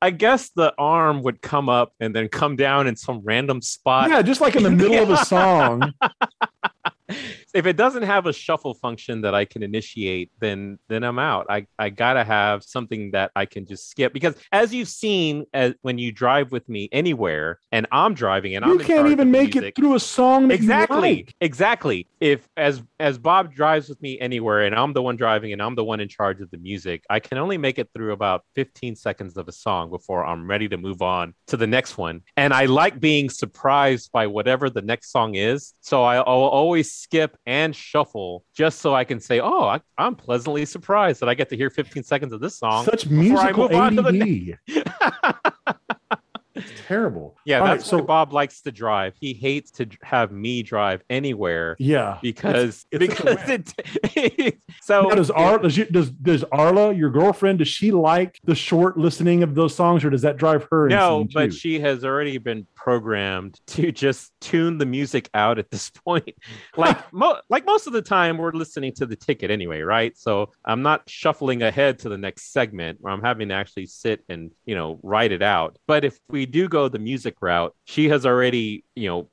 I guess the arm would come up and then come down in some random spot. Yeah, just like in the middle of a song. If it doesn't have a shuffle function that I can initiate, then I'm out. I gotta have something that I can just skip, because as you've seen, when you drive with me anywhere and I'm driving and you can't even make it through a song that exactly. If as Bob drives with me anywhere and I'm the one driving and I'm the one in charge of the music, I can only make it through about 15 seconds of a song before I'm ready to move on to the next one. And I like being surprised by whatever the next song is, so I'll always skip and shuffle just so I can say, oh, I'm pleasantly surprised that I get to hear 15 seconds of this song. Such musical ADD. It's terrible. Yeah, that's why Bob likes to drive. He hates to have me drive anywhere. Yeah, because so now does Arla, your girlfriend, does she like the short listening of those songs, or does that drive her insane? No, but she has already been programmed to just tune the music out at this point. Like most of the time, we're listening to the ticket anyway, right? So I'm not shuffling ahead to the next segment where I'm having to actually sit and write it out. But if we do go the music route, she has already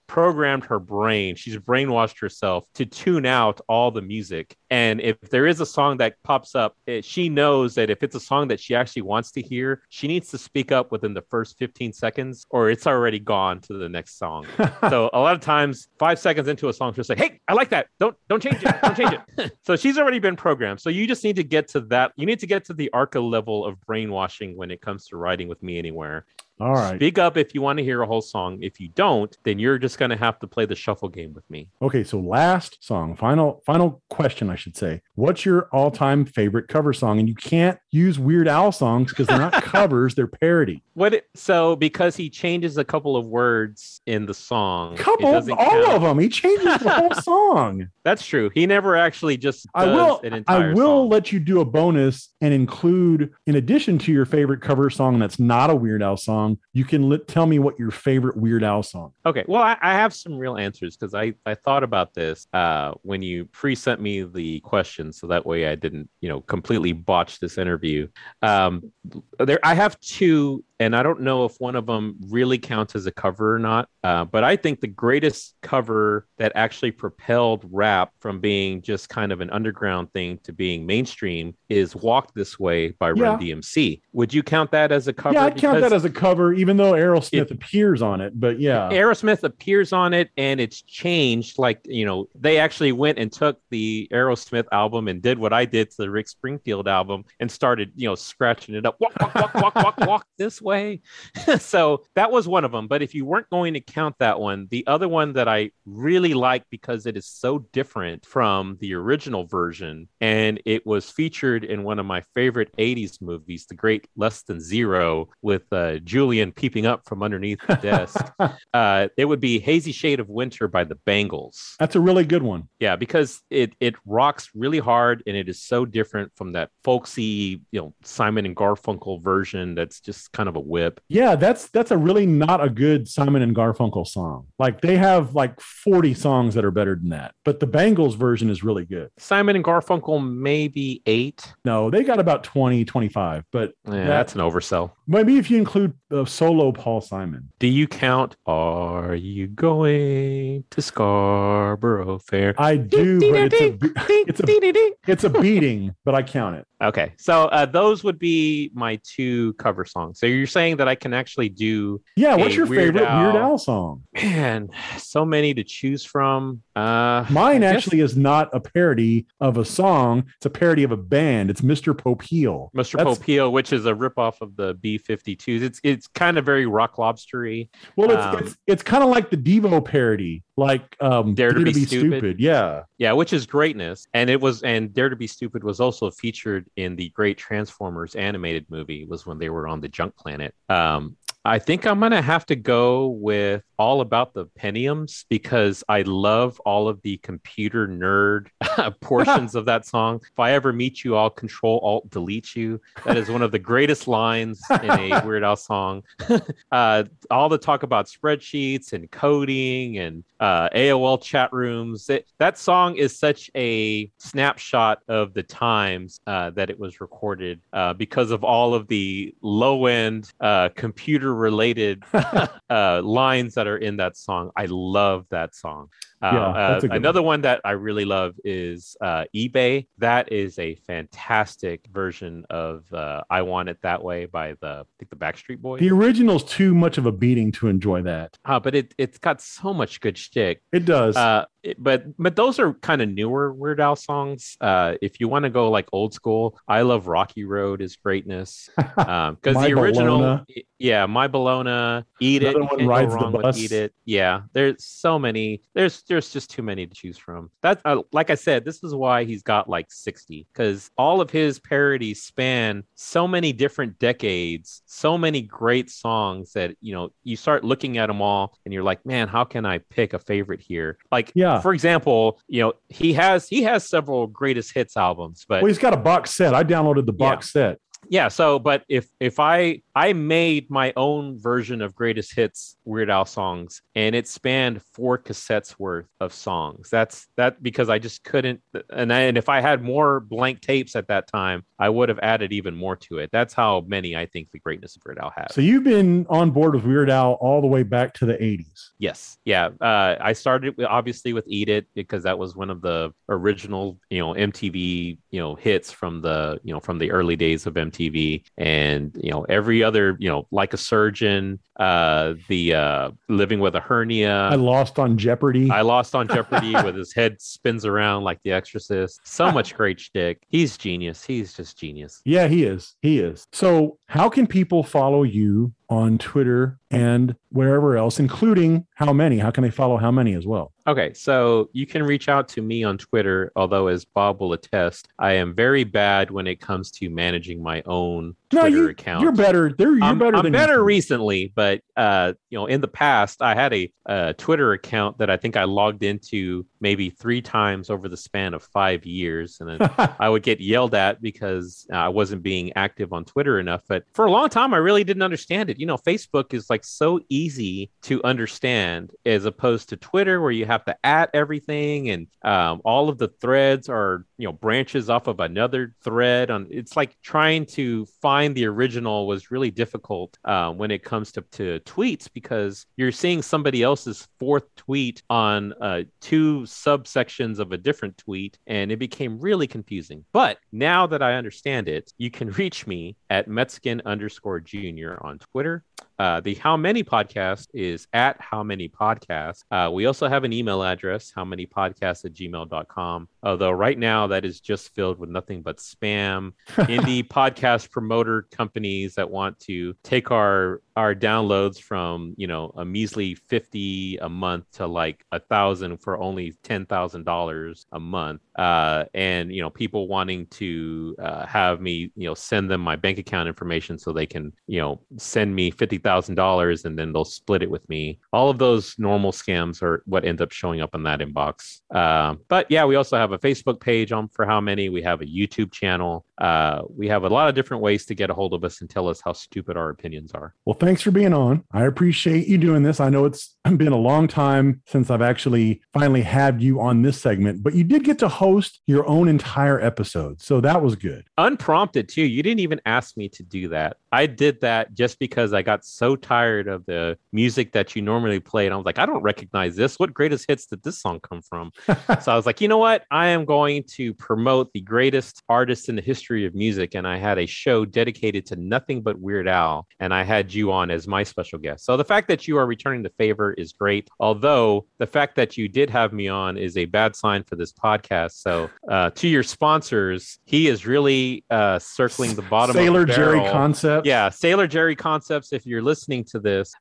programmed her brain. She's brainwashed herself to tune out all the music. And if there is a song that pops up, she knows that if it's a song that she actually wants to hear, she needs to speak up within the first 15 seconds or it's already gone to the next song. So a lot of times 5 seconds into a song, she'll say, hey, I like that. Don't change it. Don't change it. So she's already been programmed. So you just need to get to that. You need to get to the ARCA level of brainwashing when it comes to riding with me anywhere. All right. Speak up if you want to hear a whole song. If you don't, then you're just going to have to play the shuffle game with me. Okay, so last song, final question, I should say. What's your all-time favorite cover song? And you can't use Weird Al songs because they're not covers, they're parody. So because he changes a couple of words in the song. All of them. He changes the whole song. That's true. He never actually just does an entire song. song. Let you do a bonus and include, in addition to your favorite cover song that's not a Weird Al song, you can tell me what your favorite Weird Al song. Okay. Well, I have some real answers because I thought about this when you pre-sent me the questions, so that way I didn't, completely botch this interview. I have two, and I don't know if one of them really counts as a cover or not, but I think the greatest cover that actually propelled rap from being just kind of an underground thing to being mainstream is Walk This Way by Run DMC. Would you count that as a cover? Yeah, I'd count that as a cover, even though Aerosmith appears on it, but yeah. Aerosmith appears on it, and it's changed. Like, they actually went and took the Aerosmith album and did what I did to the Rick Springfield album and started, scratching it up. Walk, walk, walk, walk, walk, walk this way. So that was one of them. But if you weren't going to count that one, the other one that I really like because it is so different from the original version, and it was featured in one of my favorite 80s movies, The Great Less Than Zero, with Julian peeping up from underneath the desk. It would be Hazy Shade of Winter by the Bangles. That's a really good one. Yeah, because it rocks really hard, and it is so different from that folksy, Simon and Garfunkel version that's just kind of a whip. Yeah, that's a really not a good Simon and Garfunkel song. Like, they have like 40 songs that are better than that, but the Bangles version is really good. Simon and Garfunkel maybe 8. No, they got about 20, 25, but that's an oversell. Maybe if you include solo Paul Simon. Do you count Are You Going to Scarborough Fair? I do, but it's a beating, but I count it. Okay, so those would be my two cover songs. So you're saying that I can actually do what's your favorite Weird Al song? Man, so many to choose from. Mine actually is not a parody of a song. It's a parody of a band. It's Mr. Popeil. Popeil, which is a ripoff of the Bee B-52s. It's kind of very Rock Lobstery. Well, it's kind of like the Devo parody, like Dare to Be Stupid. Yeah, which is greatness. And Dare to Be Stupid was also featured in the great Transformers animated movie. Was when they were on the Junk Planet. I think I'm going to have to go with All About the Pentiums because I love all of the computer nerd portions of that song. If I ever meet you, I'll Control Alt Delete you. That is one of the greatest lines in a Weird Al song. All the talk about spreadsheets and coding and AOL chat rooms. That song is such a snapshot of the times that it was recorded because of all of the low-end computer-related lines that are in that song. I love that song. Another one that I really love is eBay. That is a fantastic version of I Want It That Way by the Backstreet Boys. The original's too much of a beating to enjoy that. But it's got so much good shtick. It does. But those are kind of newer Weird Al songs. If you want to go like old school, I love Rocky Road is greatness. Because the original, Bologna. My Bologna, Eat It, Another one Can't rides Go the Wrong bus. with Eat It. Yeah, there's so many. There's just too many to choose from. That like I said, this is why he's got like 60, because all of his parodies span so many different decades, so many great songs that you start looking at them all and you're like, man, how can I pick a favorite here? Like, for example, he has several greatest hits albums, but he's got a box set. I downloaded the box set. Yeah. So, but if I made my own version of greatest hits Weird Al songs, and it spanned 4 cassettes worth of songs. That's because I just couldn't. And if I had more blank tapes at that time, I would have added even more to it. That's how many I think the greatness of Weird Al has. So you've been on board with Weird Al all the way back to the 80s. Yes. Yeah. I started obviously with Eat It because that was one of the original, MTV, hits from the early days of MTV, and every other, Like a Surgeon, the Living with a Hernia. I Lost on Jeopardy with his head spins around like The Exorcist. So much great shtick. He's genius. He's just genius. Yeah, he is. So how can people follow you on Twitter and wherever else, including How Many? How can they follow How Many as well? Okay, so you can reach out to me on Twitter, although as Bob will attest, I am very bad when it comes to managing my own Twitter account. You're better. I'm better recently, but in the past, I had a Twitter account that I think I logged into maybe 3 times over the span of 5 years, and then I would get yelled at because I wasn't being active on Twitter enough. But for a long time, I really didn't understand it. Facebook is like so easy to understand as opposed to Twitter, where you have to @ everything, and all of the threads are branches off of another thread. It's like trying to find the original was really difficult when it comes to tweets, because you're seeing somebody else's 4th tweet on 2 subsections of a different tweet, and it became really confusing. But now that I understand it, you can reach me at Metzgen_Junior on Twitter. The How Many podcast is at How Many Podcasts. We also have an email address, howmanypodcasts@gmail.com. Although right now that is just filled with nothing but spam, indie podcast promoter companies that want to take our downloads from, a measly 50 a month to like 1,000 for only $10,000 a month. And, people wanting to have me, send them my bank account information so they can, send me $50,000 and then they'll split it with me. All of those normal scams are what end up showing up in that inbox. But yeah, we also have a Facebook page for How Many. We have a YouTube channel. We have a lot of different ways to get a hold of us and tell us how stupid our opinions are. Well, thanks for being on. I appreciate you doing this. I know it's been a long time since I've actually finally had you on this segment, but you did get to host your own entire episode. So that was good. Unprompted too. You didn't even ask me to do that. I did that just because I got so tired of the music that you normally play. And I was like, I don't recognize this. What greatest hits did this song come from? So I was like, you know what? I am going to promote the greatest artist in the history history of music, and I had a show dedicated to nothing but Weird Al, and I had you on as my special guest. So the fact that you are returning the favor is great, although the fact that you did have me on is a bad sign for this podcast. So to your sponsors, he is really circling the bottom Sailor of the barrel. Jerry Concepts. Yeah, Sailor Jerry Concepts. If you're listening to this,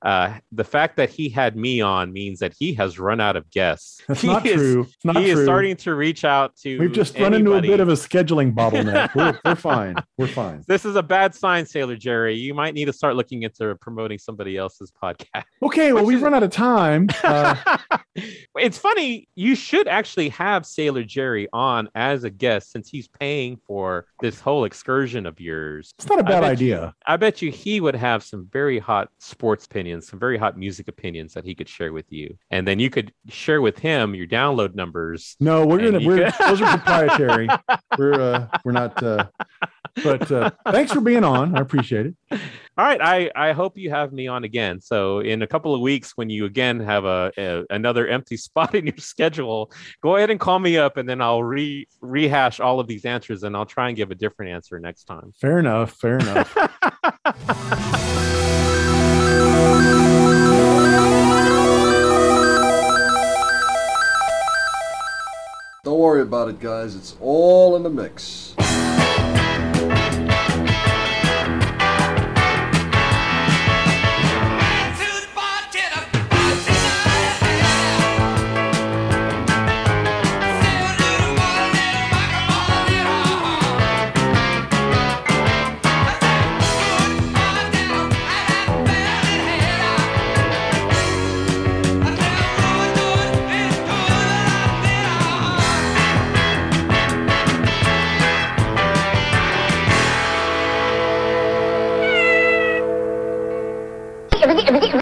the fact that he had me on means that he has run out of guests. That's not true. It's not he true. is starting to reach out to. We've just run into a bit of a scheduling bottleneck. We're fine. We're fine. This is a bad sign, Sailor Jerry. You might need to start looking into promoting somebody else's podcast. Okay, well, we've run out of time. It's funny. You should actually have Sailor Jerry on as a guest since he's paying for this whole excursion of yours. It's not a bad idea. I bet you he would have some very hot sports opinions, some very hot music opinions that he could share with you. And then you could share with him your download numbers. No, those are proprietary. We're not. But thanks for being on. I appreciate it. All right. I hope you have me on again. So in a couple of weeks, when you again have another empty spot in your schedule, go ahead and call me up, and then I'll rehash all of these answers, and I'll try and give a different answer next time. Fair enough. Fair enough. Don't worry about it, guys. It's all in the mix.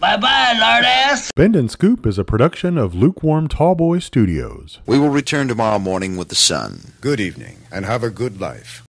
Bye-bye, lardass. Bend and Scoop is a production of Lukewarm Tallboy Studios. We will return tomorrow morning with the sun. Good evening, and have a good life.